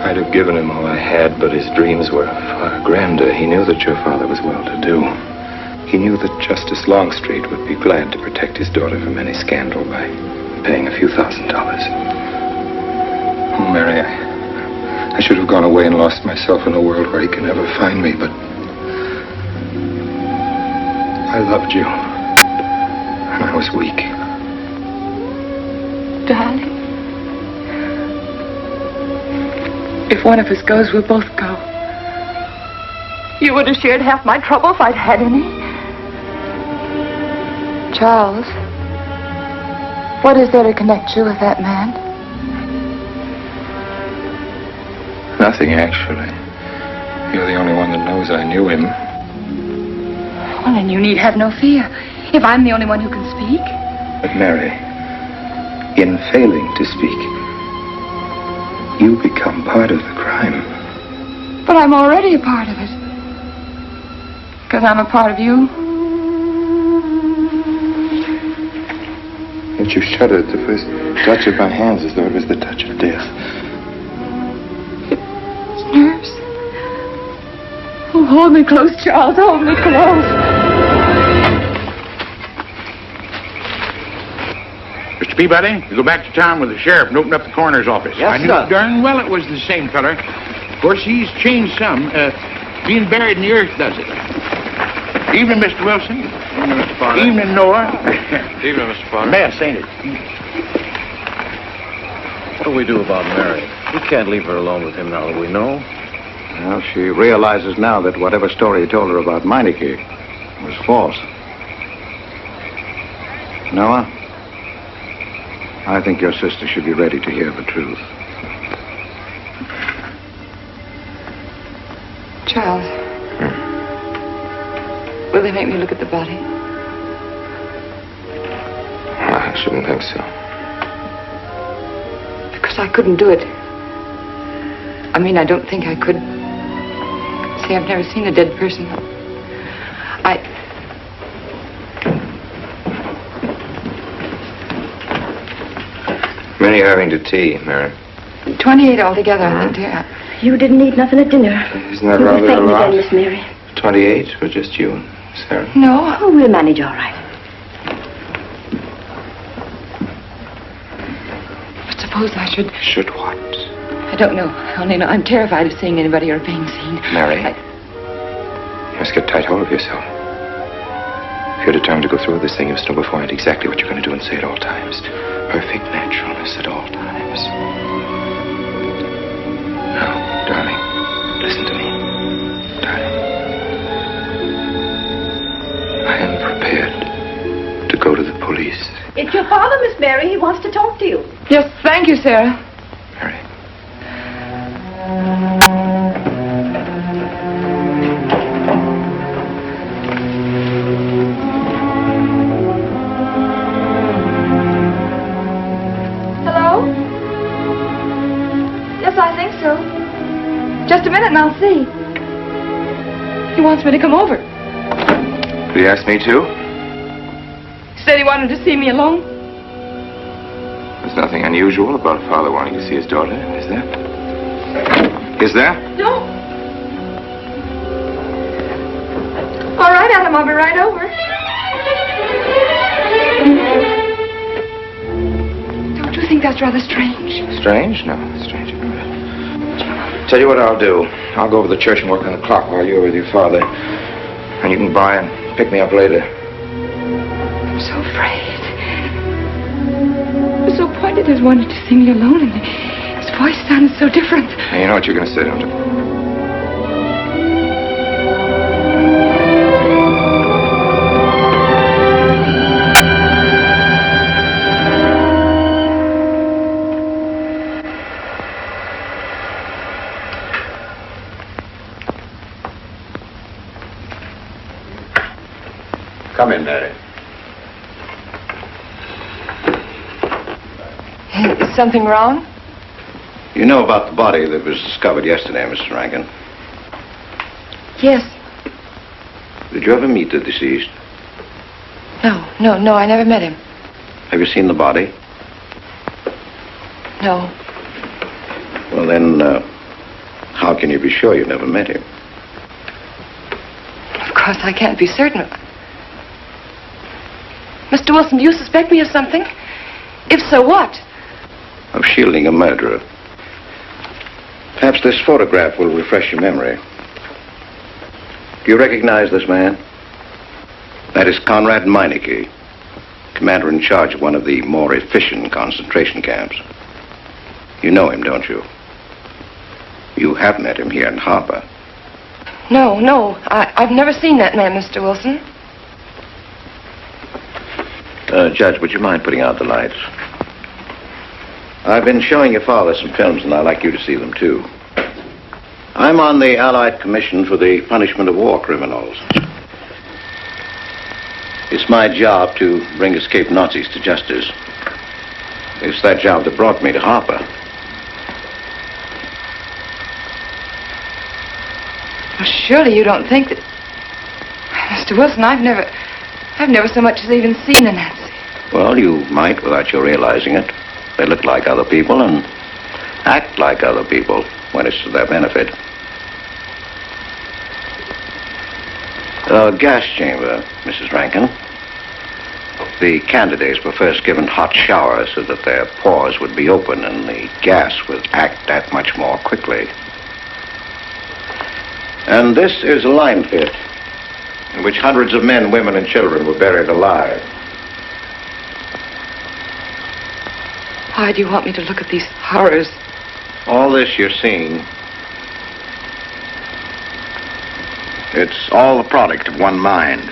I'd have given him all I had, but his dreams were far grander. He knew that your father was well-to-do. He knew that Justice Longstreet would be glad to protect his daughter from any scandal by paying a few $1,000s. Oh, Mary, I should have gone away and lost myself in a world where he can never find me, but I loved you, and I was weak. Darling, if one of us goes, we'll both go. You would have shared half my trouble if I'd had any. Charles, what is there to connect you with that man? Nothing, actually. You're the only one that knows I knew him. Well, then you need have no fear. If I'm the only one who can speak. But Mary, in failing to speak, you become part of the crime. But I'm already a part of it. Because I'm a part of you. Yet you shuddered at the first touch of my hands as though it was the touch of death. It's nerves. Oh, hold me close, Charles. Hold me close. Mr. Peabody, you go back to town with the sheriff and open up the coroner's office. Yes, I knew sir. darn well it was the same feller. Of course, he's changed some. Being buried in the earth does it. Evening, Mr. Wilson. Evening, Mr. Potter. Evening, Noah. Evening, Mr. Potter. Mess, ain't it? What do we do about Mary? We can't leave her alone with him now that we know. Well, she realizes now that whatever story he told her about Meineke was false. Noah, I think your sister should be ready to hear the truth. Charles. Will they make me look at the body? I shouldn't think so. Because I couldn't do it. I mean, I don't think I could. See, I've never seen a dead person. Many are having to tea, Mary. 28 altogether, I think, dear. You didn't eat nothing at dinner. Isn't that You were rather a fainting lot? again, Miss Mary. 28 for just you and Sarah. No. Oh, we'll manage all right. But suppose I should... Should what? I don't know. I only know I'm terrified of seeing anybody or being seen. Mary, you must get tight hold of yourself. If you're determined to go through with this thing, you must know beforehand exactly what you're going to do and say at all times. Perfect naturalness at all times. Now, darling, listen to me. Darling. I am prepared to go to the police. It's your father, Miss Mary. He wants to talk to you. Yes, thank you, Sarah. Mary. Hello? Yes, I think so. Just a minute and I'll see. He wants me to come over. Did he ask me to? He said he wanted to see me alone. There's nothing unusual about a father wanting to see his daughter, is there? Is there? No. All right, Adam, I'll be right over. Don't you think that's rather strange? Strange? No, strange. Tell you what I'll do. I'll go over to the church and work on the clock while you're with your father. And you can buy and pick me up later. I'm so afraid. He was so pointed as wanted to see me alone, and his voice sounded so different. Now, you know what you're going to say, don't you? Come in, Mary. Is something wrong? You know about the body that was discovered yesterday, Mrs. Rankin? Yes. Did you ever meet the deceased? No, I never met him. Have you seen the body? No. Well, then, how can you be sure you never met him? Of course, I can't be certain. Mr. Wilson, do you suspect me of something? If so, what? Of shielding a murderer. Perhaps this photograph will refresh your memory. Do you recognize this man? That is Conrad Meineke, commander in charge of one of the more efficient concentration camps. You know him, don't you? You have met him here in Harper. No. I've never seen that man, Mr. Wilson. Judge, would you mind putting out the lights? I've been showing your father some films, and I'd like you to see them, too. I'm on the Allied Commission for the Punishment of War Criminals. It's my job to bring escaped Nazis to justice. It's that job that brought me to Harper. Well, surely you don't think that... Mr. Wilson, I've never so much as even seen a Nazi. Well, you might without you realizing it. They look like other people and act like other people when it's to their benefit. A gas chamber, Mrs. Rankin. The candidates were first given hot showers so that their pores would be open and the gas would act that much more quickly. And this is a lime pit in which hundreds of men, women, and children were buried alive. Why do you want me to look at these horrors? All this you're seeing, it's all the product of one mind.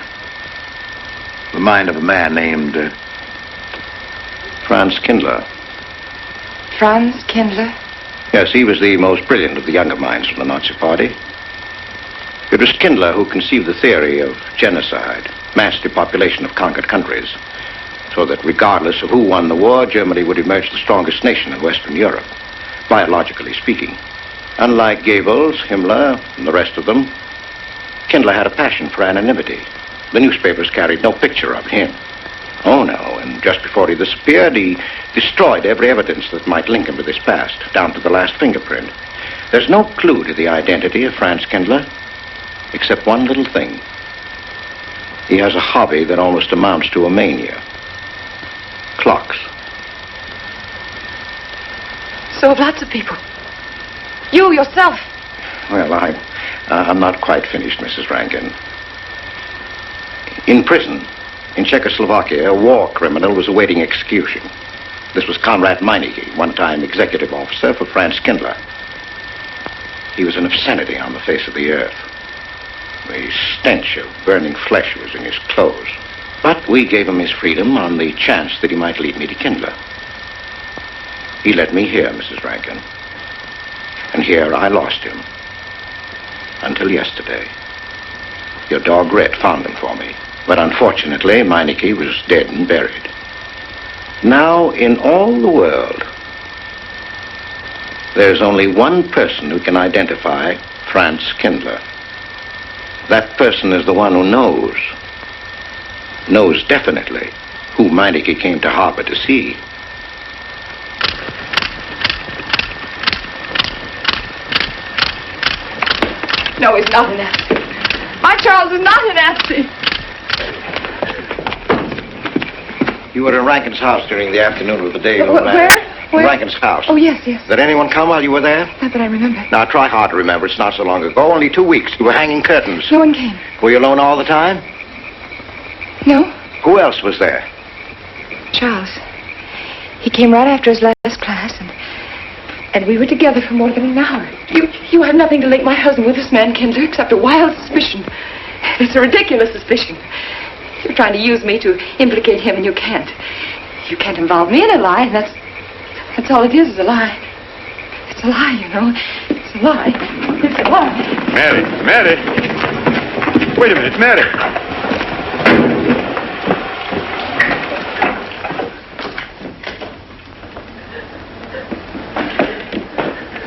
The mind of a man named Franz Kindler. Franz Kindler? Yes, he was the most brilliant of the younger minds from the Nazi Party. It was Kindler who conceived the theory of genocide, mass depopulation of conquered countries, so that regardless of who won the war, Germany would emerge the strongest nation in Western Europe, biologically speaking. Unlike Goebbels, Himmler, and the rest of them, Kindler had a passion for anonymity. The newspapers carried no picture of him. Oh, no, and just before he disappeared, he destroyed every evidence that might link him with his past, down to the last fingerprint. There's no clue to the identity of Franz Kindler, except one little thing. He has a hobby that almost amounts to a mania. Clocks. So have lots of people. You yourself. Well, I'm not quite finished, Mrs. Rankin. In prison, in Czechoslovakia, a war criminal was awaiting execution. This was Conrad Meineke, one-time executive officer for Franz Kindler. He was an obscenity on the face of the earth. The stench of burning flesh was in his clothes. But we gave him his freedom on the chance that he might lead me to Kindler. He led me here, Mrs. Rankin. And here I lost him. Until yesterday. Your dog Red found him for me. But unfortunately, Meineke was dead and buried. Now, in all the world, there's only one person who can identify Franz Kindler. That person is the one who knows definitely who Meineke came to Harper to see. No, he's not a Nazi. My Charles is not a Nazi. You were in Rankin's house during the afternoon of the day you Where? In Rankin's house. Oh, yes. Did anyone come while you were there? Not that I remember. Now, try hard to remember. It's not so long ago. Only 2 weeks. You were hanging curtains. No one came. Were you alone all the time? No. Who else was there? Charles. He came right after his last class, and we were together for more than an hour. You have nothing to link my husband with this man, Kindler, except a wild suspicion. It's a ridiculous suspicion. You're trying to use me to implicate him, and you can't. You can't involve me in a lie, and that's all it is a lie. It's a lie, you know. It's a lie. It's a lie. Mary! Wait a minute, Mary!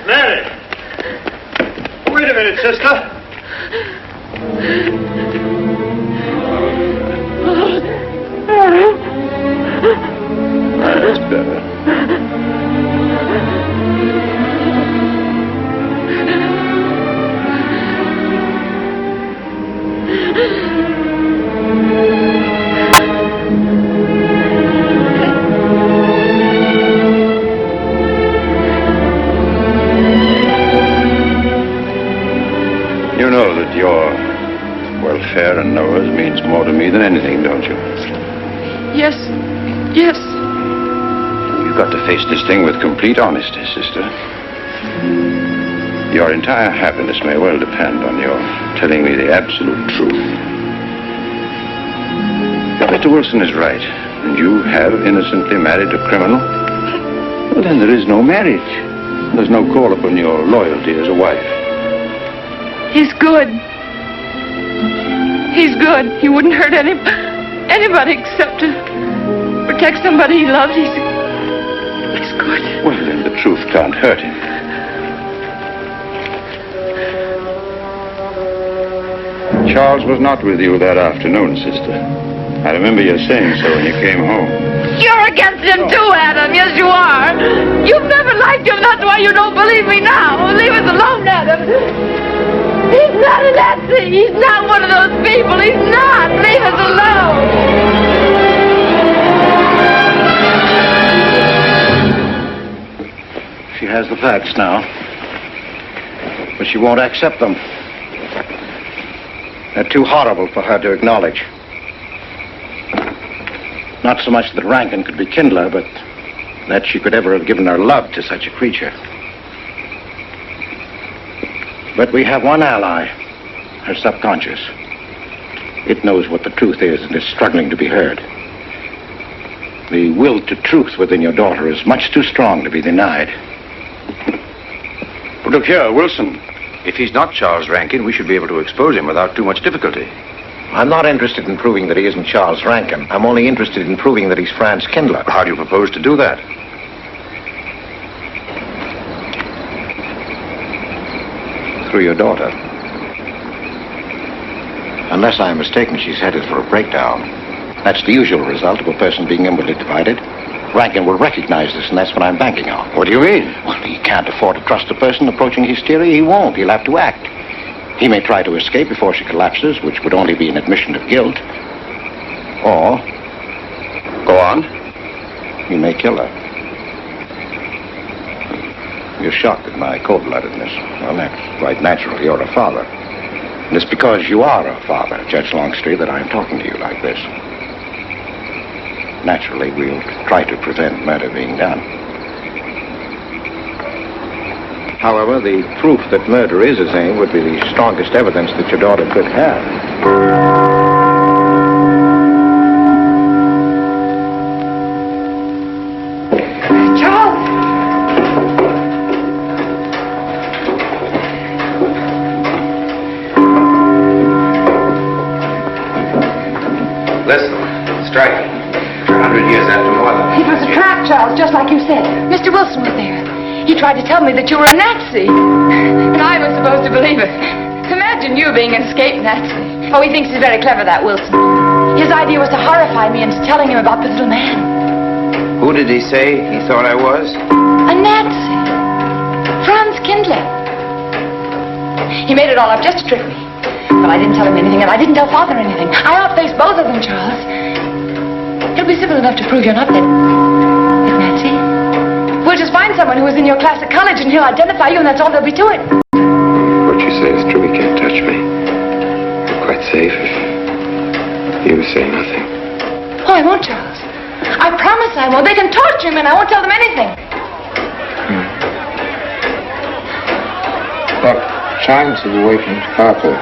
Mary! Wait a minute, sister. That's better. affair and Noah's means more to me than anything, don't you? Yes. Yes. You've got to face this thing with complete honesty, sister. Your entire happiness may well depend on your telling me the absolute truth. If Mr. Wilson is right, and you have innocently married a criminal, well, then there is no marriage. There's no call upon your loyalty as a wife. He's good. He's good. He wouldn't hurt anybody except to protect somebody he loves. He's good. Well, then the truth can't hurt him. Charles was not with you that afternoon, sister. I remember you saying so when you came home. You're against him too, Adam. Yes, you are. You've never liked him. That's why you don't believe me now. Leave us alone, Adam. He's not a Nazi. He's not one of those people. He's not. Leave us alone. She has the facts now, but she won't accept them. They're too horrible for her to acknowledge. Not so much that Rankin could be Kindler, but that she could ever have given her love to such a creature. But we have one ally, her subconscious. It knows what the truth is and is struggling to be heard. The will to truth within your daughter is much too strong to be denied. But look here, Wilson. If he's not Charles Rankin, we should be able to expose him without too much difficulty. I'm not interested in proving that he isn't Charles Rankin. I'm only interested in proving that he's Franz Kindler. How do you propose to do that? Through your daughter. Unless I'm mistaken, she's headed for a breakdown. That's the usual result of a person being inwardly divided. Rankin will recognize this, and that's what I'm banking on. What do you mean? Well, he can't afford to trust a person approaching hysteria. He won't. He'll have to act. He may try to escape before she collapses, which would only be an admission of guilt. Or... Go on. He may kill her. You're shocked at my cold-bloodedness. Well, that's quite natural. You're a father. And it's because you are a father, Judge Longstreet, that I'm talking to you like this. Naturally, we'll try to prevent murder being done. However, the proof that murder is his aim would be the strongest evidence that your daughter could have. Charles! Listen, strike. 100 years after more than... It was a trap, Charles, just like you said. Mr. Wilson was there. He tried to tell me that you were a Nazi. And I was supposed to believe it. Imagine you being an escaped Nazi. Oh, he thinks he's very clever, that Wilson. His idea was to horrify me into telling him about the little man. Who did he say he thought I was? A Nazi. Franz Kindler. He made it all up just to trick me. But I didn't tell him anything, and I didn't tell Father anything. I outfaced both of them, Charles. It'll be simple enough to prove you're not that Nazi. We'll just find someone who was in your class at college, and he'll identify you, and that's all there'll be to it. What you say is true. He can't touch me. I'm quite safe if you say nothing. Oh, I won't, Charles. I promise I won't. They can torture him, and I won't tell them anything. Look, chimes have awakened Harper.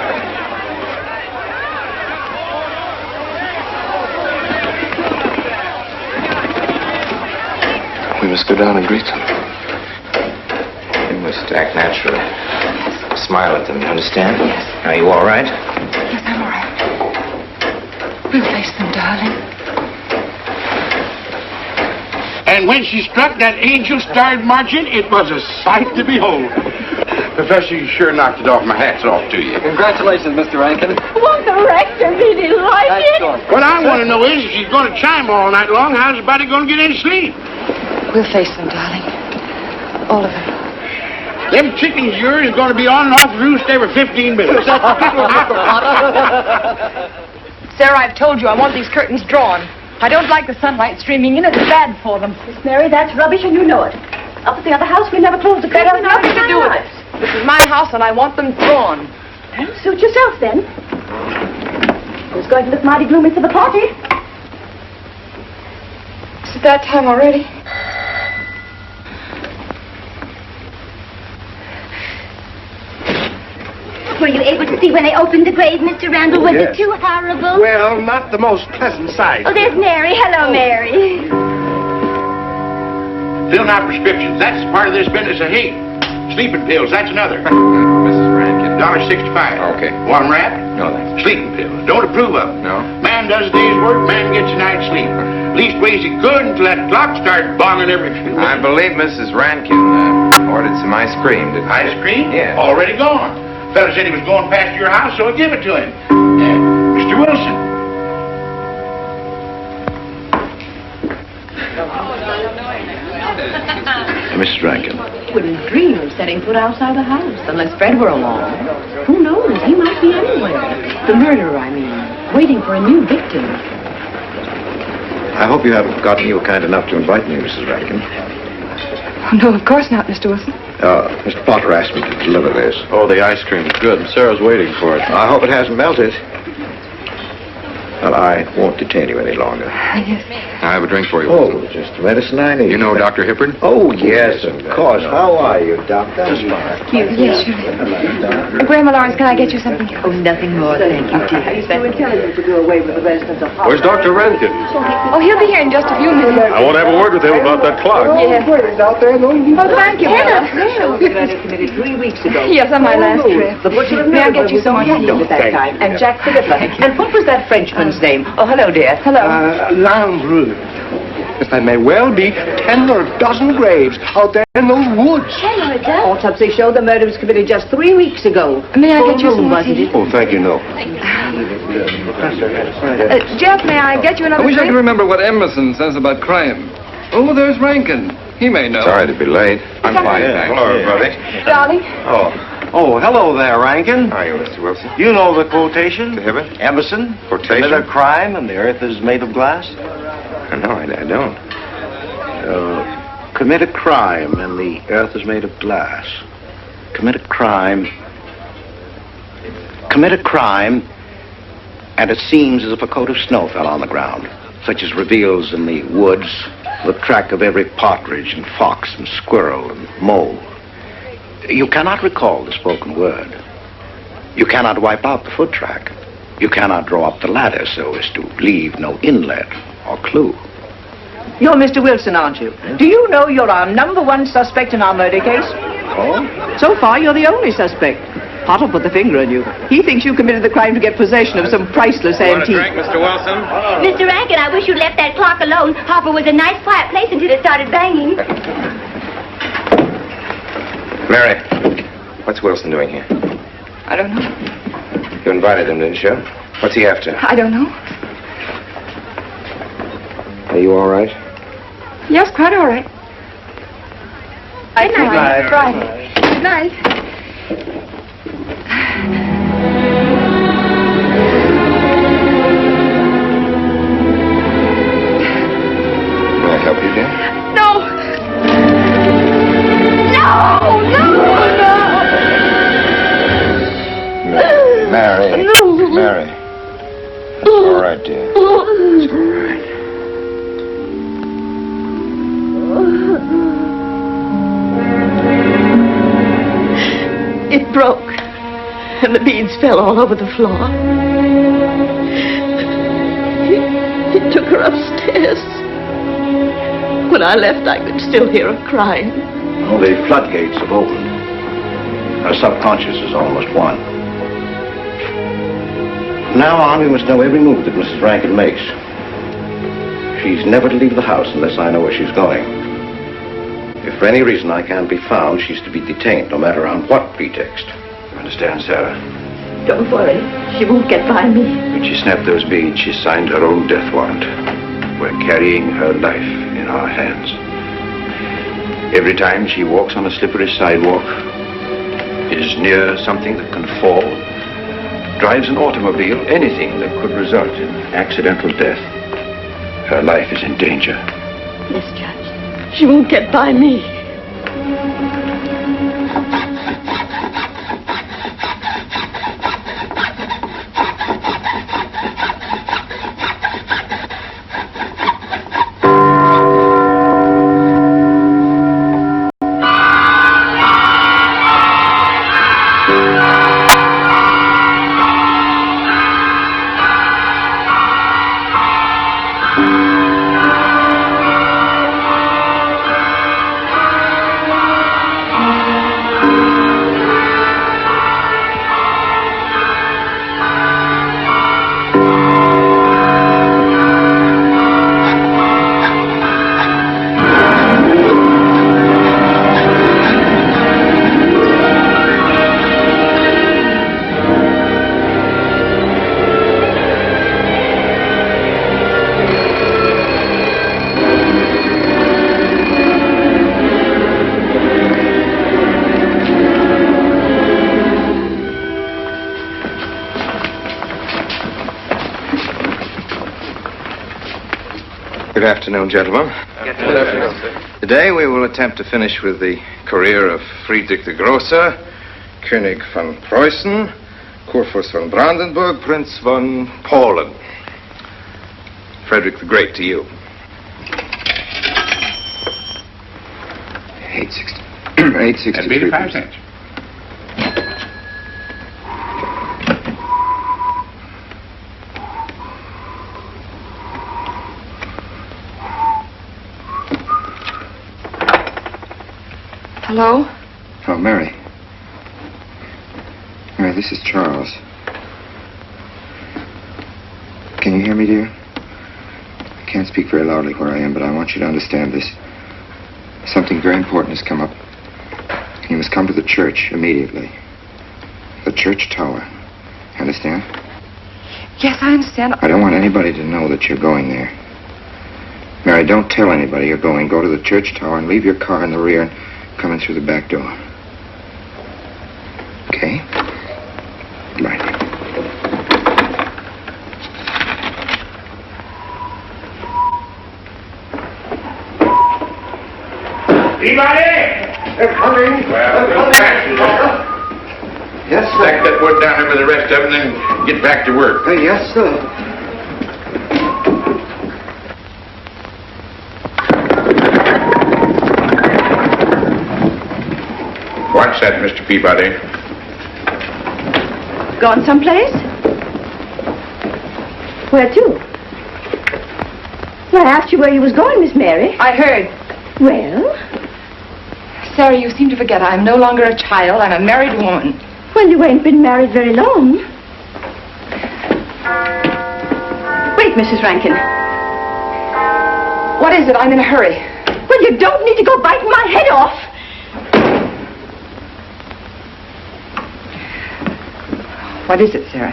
We must go down and greet them. We must act naturally. Smile at them, you understand? Yes. Are you all right? Yes, I'm all right. We'll face them, darling. And when she struck that angel-starred margin, it was a sight to behold. Professor, you sure knocked it off. My hat's off to you. Congratulations, Mr. Rankin. Won't the rector really like it? What I want to know is, if she's going to chime all night long, how's the body going to get any sleep? We'll face them, darling. All of them. Them chickens of yours are going to be on and off the roost every 15 minutes. Sarah, I've told you I want these curtains drawn. I don't like the sunlight streaming in. It's bad for them. Miss Mary, that's rubbish, and you know it. Up at the other house, we never closed the That curtains. has nothing to do with it. This is my house, and I want them drawn. Well, suit yourself, then. It's going to look mighty gloomy for the party. Is it that time already? Were you able to see when they opened the grave, Mr. Randall? Was it too horrible? Well, not the most pleasant sight. Oh, there's Mary. Hello, Mary. Filling out prescriptions, that's part of this business of hate. Sleeping pills, that's another. Mrs. Rankin. $1.65. Okay. Warm wrap? No, thanks. Sleeping pills. Don't approve of them. No? Man does a day's work, man gets a night's sleep. Leastways he could until that clock started bonging every few minutes. I believe Mrs. Rankin ordered some ice cream. Ice cream? Yeah. Already gone. Fella said he was going past your house, so I give it to him. Mr. Wilson. Mrs. Rankin. Wouldn't dream of setting foot outside the house unless Fred were along. Who knows? He might be anywhere. The murderer, I mean, waiting for a new victim. I hope you haven't forgotten you were kind enough to invite me, Mrs. Rankin. Oh, no, of course not, Mr. Wilson. Mr. Potter asked me to deliver this. Oh, the ice cream's good. Sarah's waiting for it. I hope it hasn't melted. Well, I won't detain you any longer. Yes. I have a drink for you. Oh, just the medicine I need. You know Dr. Hippard? Oh, yes, of course. How are you, Doctor? Yes, sure. Grandma Lawrence, can I get you something? Oh, nothing more, thank you, dear. It's too intelligent to do away with the residents of Where's Dr. Rankin? Oh, he'll be here in just a few minutes. I want to have a word with him about that clock. Yes. out there. Oh, thank you, Bella. Committed 3 weeks ago. Yes, on my last trip. The butcher of May I get you some more tea? at that time. And Jack Philippa. And what was that Frenchman's name? Oh, hello, dear. Hello. Lambrou. There may well be 10 or a dozen graves out there in those woods. Autopsy showed the murder was committed just 3 weeks ago. May I get you some more tea? Oh, thank you, no. Jeff, may I get you another I wish I drink? could remember what Emerson says about crime. Oh, there's Rankin. He may know. Sorry to be late. I'm fine, thanks. Hello, everybody. Darling. Oh, hello there, Rankin. How are you, Mr. Wilson? You know the quotation? The Hibbert? Emerson? Quotation? Commit a crime and the earth is made of glass? No, I don't. Commit a crime and the earth is made of glass. Commit a crime. Commit a crime and it seems as if a coat of snow fell on the ground, such as reveals in the woods the track of every partridge and fox and squirrel and mole. You cannot recall the spoken word. You cannot wipe out the foot track. You cannot draw up the ladder so as to leave no inlet or clue. You're Mr. Wilson, aren't you? Do you know you're our #1 suspect in our murder case? Oh? So far, you're the only suspect. Potter put the finger on you. He thinks you committed the crime to get possession of some priceless antique. Mr. Wilson? Mr. Rankin, I wish you'd left that clock alone. Harper was a nice, quiet place until it started banging. Mary, what's Wilson doing here? I don't know. You invited him, didn't you? What's he after? I don't know. Are you all right? Yes, quite all right. Good night. Friday. Good night. May I help you, dear? No! Mary. No! Mary. It's all right, dear. It's all right. It broke, and the beads fell all over the floor. He took her upstairs. When I left, I could still hear her crying. Well, the floodgates have opened. Her subconscious is almost won. From now on, we must know every move that Mrs. Rankin makes. She's never to leave the house unless I know where she's going. If for any reason I can't be found, she's to be detained, no matter on what pretext. You understand, Sarah? Don't worry. She won't get by me. When she snapped those beads, she signed her own death warrant. We're carrying her life in our hands. Every time she walks on a slippery sidewalk, is near something that can fall, drives an automobile, anything that could result in accidental death, her life is in danger. Yes, Judge. She won't get by me. Good afternoon, gentlemen. Good afternoon. Today we will attempt to finish with the career of Friedrich the Grosser, König von Preußen, Kurfürst von Brandenburg, Prince von Polen. Frederick the Great to you. 860. That'd be 85 cents. Hello? Oh, Mary. Mary, this is Charles. Can you hear me, dear? I can't speak very loudly where I am, but I want you to understand this. Something very important has come up. You must come to the church immediately. The church tower. Understand? Yes, I understand. I don't want anybody to know that you're going there. Mary, don't tell anybody you're going. Go to the church tower and leave your car in the rear and come in through the back door. Okay? Right. Anybody? They're coming. Well, Yes, sir. Stack that wood down there with the rest of it and then get back to work. Yes, sir. What's that, Mr. Peabody? Gone someplace? Where to? Well, I asked you where you was going, Miss Mary. I heard. Well? Sarah, you seem to forget I'm no longer a child. I'm a married woman. Well, you ain't been married very long. Wait, Mrs. Rankin. What is it? I'm in a hurry. Well, you don't need to go biting my head off. What is it, Sarah?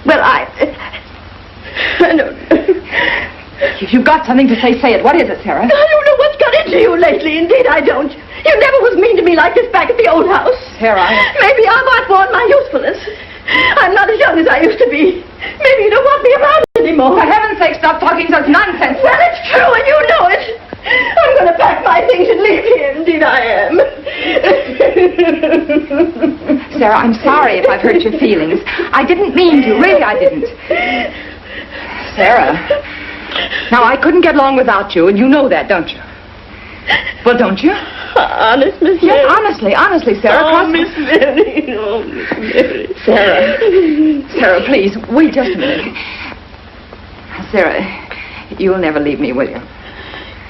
Well, I don't know. If you've got something to say, say it. What is it, Sarah? I don't know what's got into you lately. Indeed, I don't. You never was mean to me like this back at the old house. Sarah, Maybe I'm outworn my usefulness. I'm not as young as I used to be. Maybe you don't want me around anymore. For heaven's sake, stop talking such nonsense. Well, it's true, and you know it. I'm going to pack my things and leave here. Indeed, I am. Sarah, I'm sorry if I've hurt your feelings. I didn't mean to. Really, I didn't. Sarah. Now, I couldn't get along without you, and you know that, don't you? Well, don't you? Honest, Miss Mary? Yes, honestly, Sarah. Oh, Miss Mary. Oh, Miss Mary. Sarah, please, wait just a minute. Sarah, you'll never leave me, will you?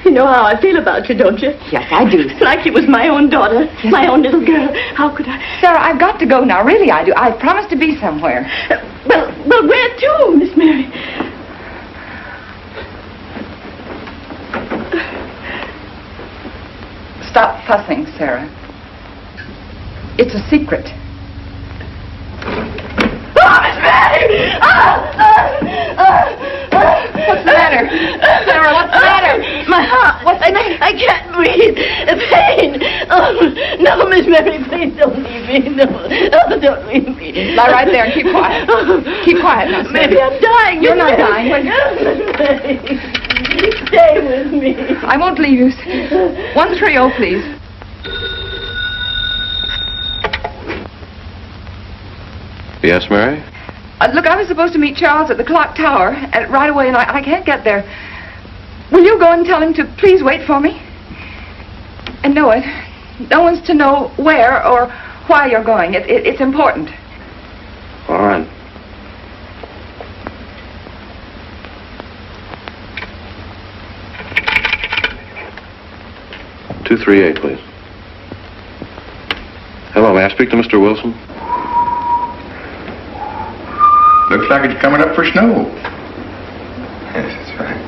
You know how I feel about you, don't you? Yes, I do. Like you was my own daughter, my own little girl. How could I? Sarah, I've got to go now. Really, I do. I promised to be somewhere. Well, where to, Miss Mary? Stop fussing, Sarah. It's a secret. Oh, Miss Mary! What's the matter? Sarah, what's the matter? My heart. What's the matter? I can't breathe. Pain. Oh, no, Miss Mary, please don't leave me. No, don't leave me. Lie right there and keep quiet. Keep quiet now, Sarah. Maybe I'm dying. You're not dying. Stay with me. I won't leave you. 130, please. Yes, Mary? Look, I was supposed to meet Charles at the clock tower right away, and I can't get there. Will you go and tell him to please wait for me? And no one's to know where or why you're going. It's important. All right. $238, please. Hello, may I speak to Mr. Wilson? Looks like it's coming up for snow. Yes, that's right.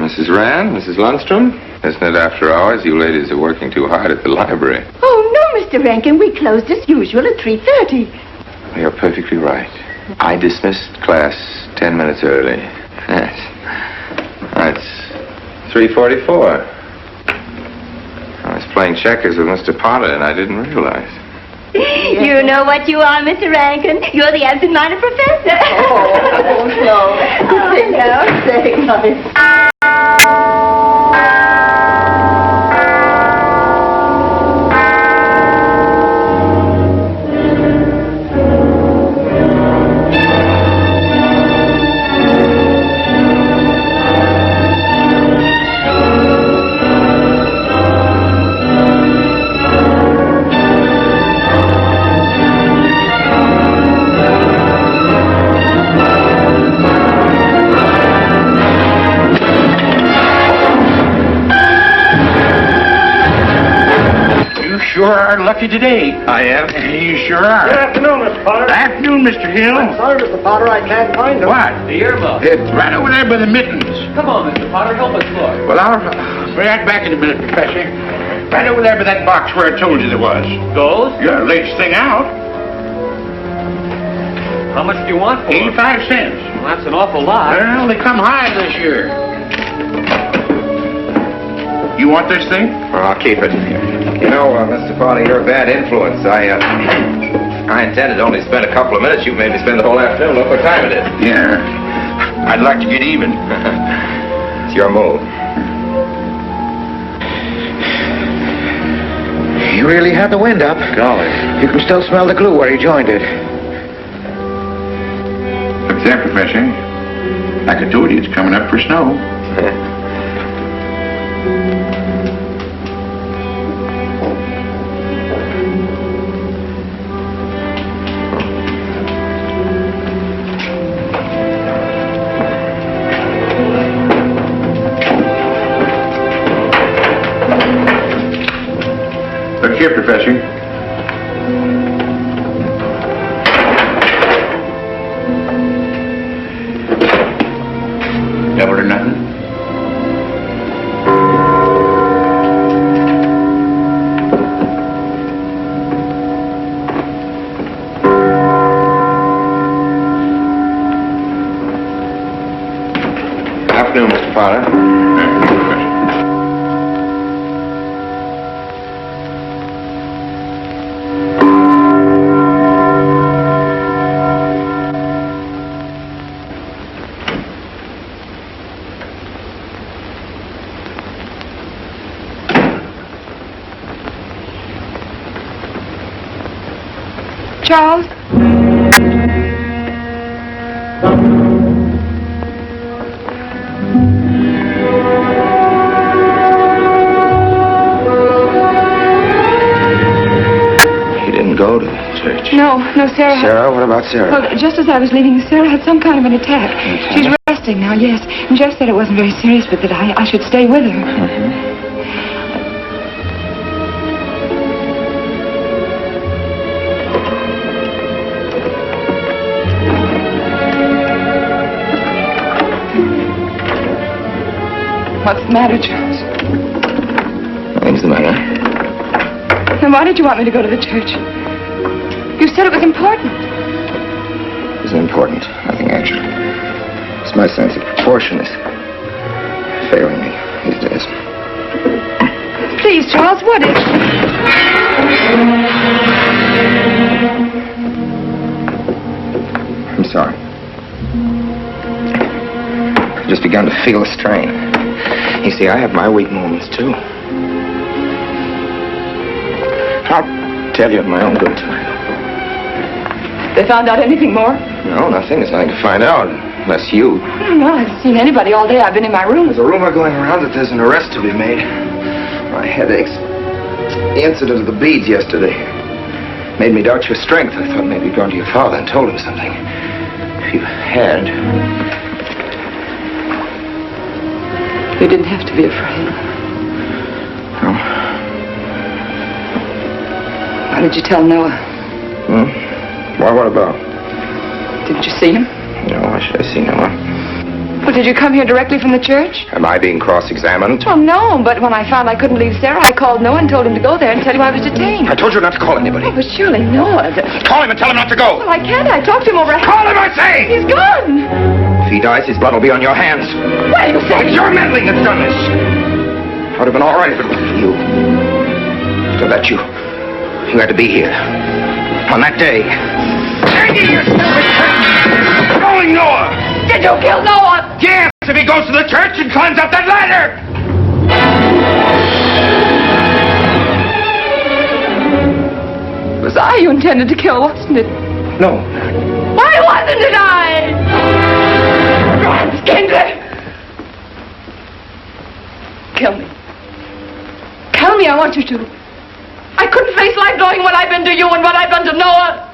Mrs. Rand, Mrs. Lundstrom? Isn't it after hours? You ladies are working too hard at the library. Oh, no, Mr. Rankin. We closed as usual at 3:30. You're perfectly right. I dismissed class 10 minutes early. Yes. 344. I was playing checkers with Mr. Potter, and I didn't realize. You know what you are, Mr. Rankin? You're the absent-minded professor. Oh, no. Say nice. Sure are lucky today. I am. You sure are. Good afternoon, Mr. Potter. Afternoon, Mr. Hill. I'm sorry, Mr. Potter, I can't find him. What? The earmuff. It's right over there by the mittens. Come on, Mr. Potter, help us look. Well, I'll be right back in a minute, Professor. Right over there by that box where I told you there was. Gold? Yeah, latest thing out. How much do you want for 85 cents. Well, that's an awful lot. Well, they come high this year. You want this thing? Well, I'll keep it. You know, Mr. Potter, you're a bad influence. I intended to only spend a couple of minutes. You made me spend the whole afternoon. Look what time it is. Yeah. I'd like to get even. It's your move. You really had the wind up. Golly. You can still smell the glue where you joined it. Look there, Professor. Like I told you, it's coming up for snow. Look here, Professor. Double or nothing? Good afternoon, Mr. Potter. Charles? He didn't go to the church. No, Sarah. Sarah? What about Sarah? Well, just as I was leaving, Sarah had some kind of an attack. She's resting now, yes. And Jeff said it wasn't very serious, but that I should stay with her. Mm-hmm. What's the matter, Charles? Nothing's the matter. Then why did you want me to go to the church? You said it was important. It was important. Nothing actually. It's my sense of proportion is failing me these days. Please, Charles, what is... I'm sorry. I've just begun to feel a strain. You see, I have my weak moments, too. I'll tell you at my own good time. They found out anything more? No, nothing. There's nothing to find out, unless you. No, I haven't seen anybody all day. I've been in my room. There's a rumor going around that there's an arrest to be made. My headaches. The incident of the beads yesterday made me doubt your strength. I thought maybe you'd gone to your father and told him something. If you had... You didn't have to be afraid. No. Why did you tell Noah? Why, what about? Didn't you see him? No, why should I see Noah? Well, did you come here directly from the church? Am I being cross-examined? Well, no, but when I found I couldn't leave Sarah, I called Noah and told him to go there and tell you I was detained. I told you not to call anybody. Oh, but surely Noah... Call him and tell him not to go. Well, I can't. I talked to him over... Call him, I say! He's gone! If he dies, his blood will be on your hands. What are you saying? It's your meddling that's done this. It would have been all right if it wasn't for you. To let you. You had to be here. On that day. Killing Noah! Did you kill Noah? Yes, if he goes to the church and climbs up that ladder! It was I you intended to kill, wasn't it? No. Why wasn't it I? Grant Kindler! Kill me. Kill me, I want you to. I couldn't face life knowing what I've been to you and what I've done to Noah.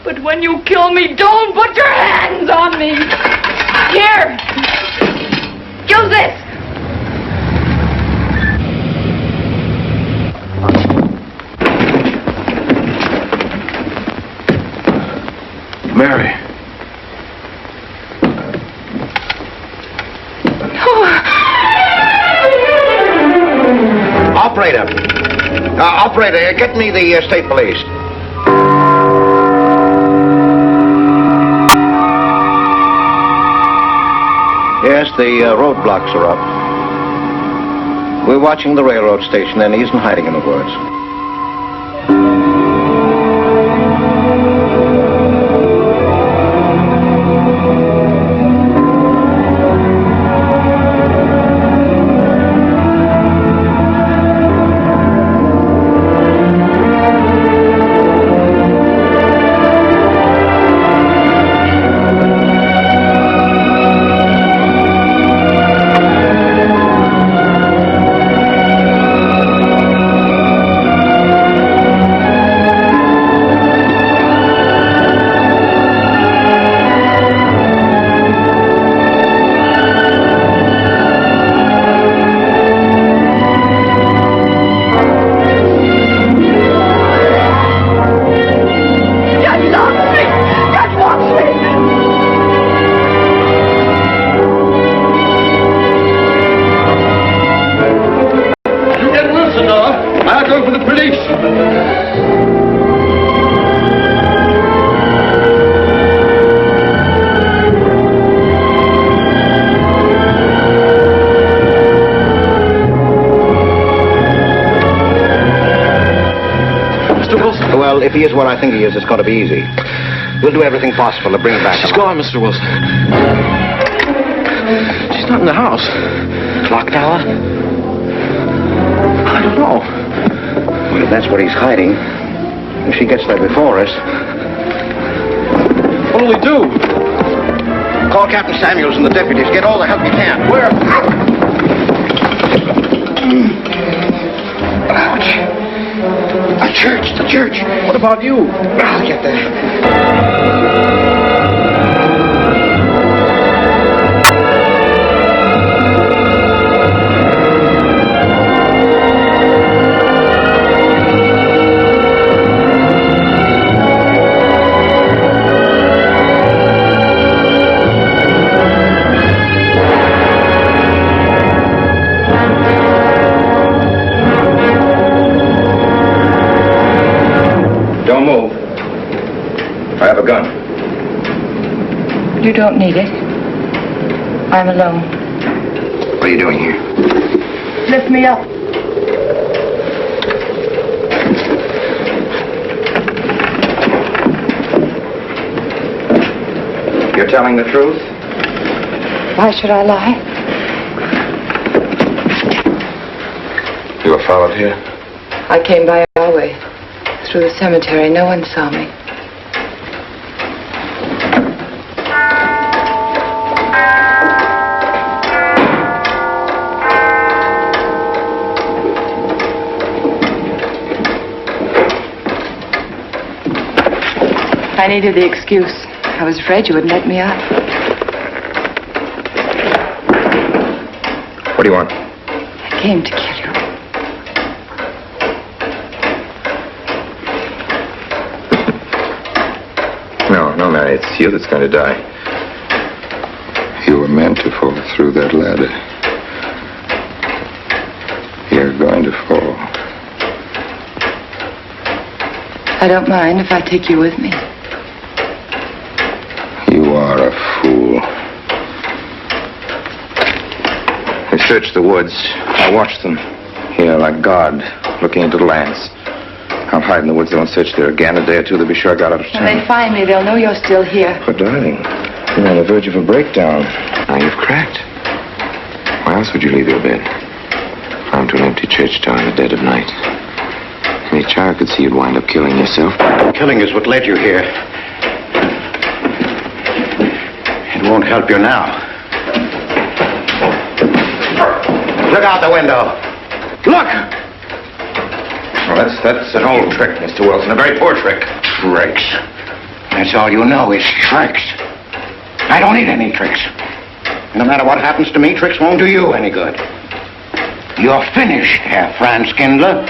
But when you kill me, don't put your hands on me. Here. Use this. Mary. Operator. Operator, get me the state police. Yes, the roadblocks are up. We're watching the railroad station, and he isn't hiding in the woods. Well, if he is what I think he is, it's going to be easy. We'll do everything possible to bring him back. She's gone, Mr. Wilson. She's not in the house. Clock tower? I don't know. Well, if that's where he's hiding, if she gets there before us... What'll we do? Call Captain Samuels and the deputies. Get all the help you can. Where? Ouch. The church. What about you? I'll get there. Don't move. I have a gun. You don't need it. I'm alone. What are you doing here? Lift me up. You're telling the truth? Why should I lie? You were followed here? I came by our way. Through the cemetery. No one saw me. I needed the excuse. I was afraid you wouldn't let me up. What do you want? I came to kill you. No, Mary, it's you that's going to die. You were meant to fall through that ladder. You're going to fall. I don't mind if I take you with me. You are a fool. They searched the woods. I watched them. Here, like God, looking into the lands. I'll hide in the woods. They won't search there again. A day or two, they'll be sure I got out of When town. they find me, they'll know you're still here. But, darling, you're on the verge of a breakdown. Now you've cracked. Why else would you leave your bed? Climb to an empty church tower in the dead of night. Any child could see you'd wind up killing yourself. Killing is what led you here. It won't help you now. Look out the window. Look! Well, that's an old trick, Mr. Wilson. A very poor trick. Tricks. That's all you know is tricks. I don't need any tricks. No matter what happens to me, tricks won't do you any good. You're finished, Herr Franz Kindler.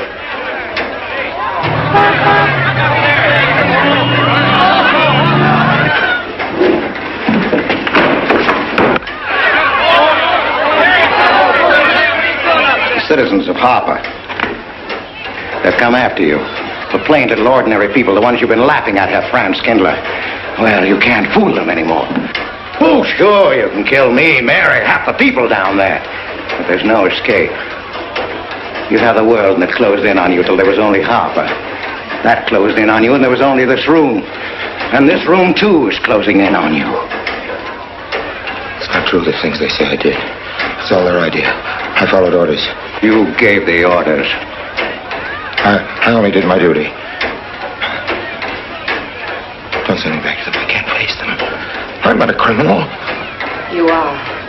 The citizens of Harper. They've come after you. The plain little ordinary people, the ones you've been laughing at, Herr Franz Kindler. Well, you can't fool them anymore. Oh, sure, you can kill me, Mary, half the people down there. But there's no escape. You have the world, and it closed in on you till there was only Harper. That closed in on you, and there was only this room. And this room, too, is closing in on you. It's not true, the things they say I did. It's all their idea. I followed orders. You gave the orders. I only did my duty. Don't send me back to them. I can't face them. I'm not a criminal. You are.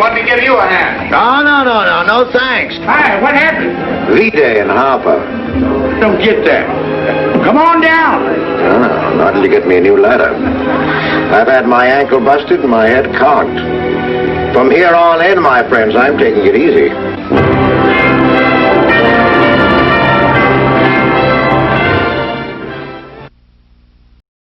Let me give you a hand. No, thanks. Hi, what happened? V-Day in Harper. Don't get that. Come on down. Oh, not till you get me a new ladder. I've had my ankle busted and my head conked. From here on in, my friends, I'm taking it easy.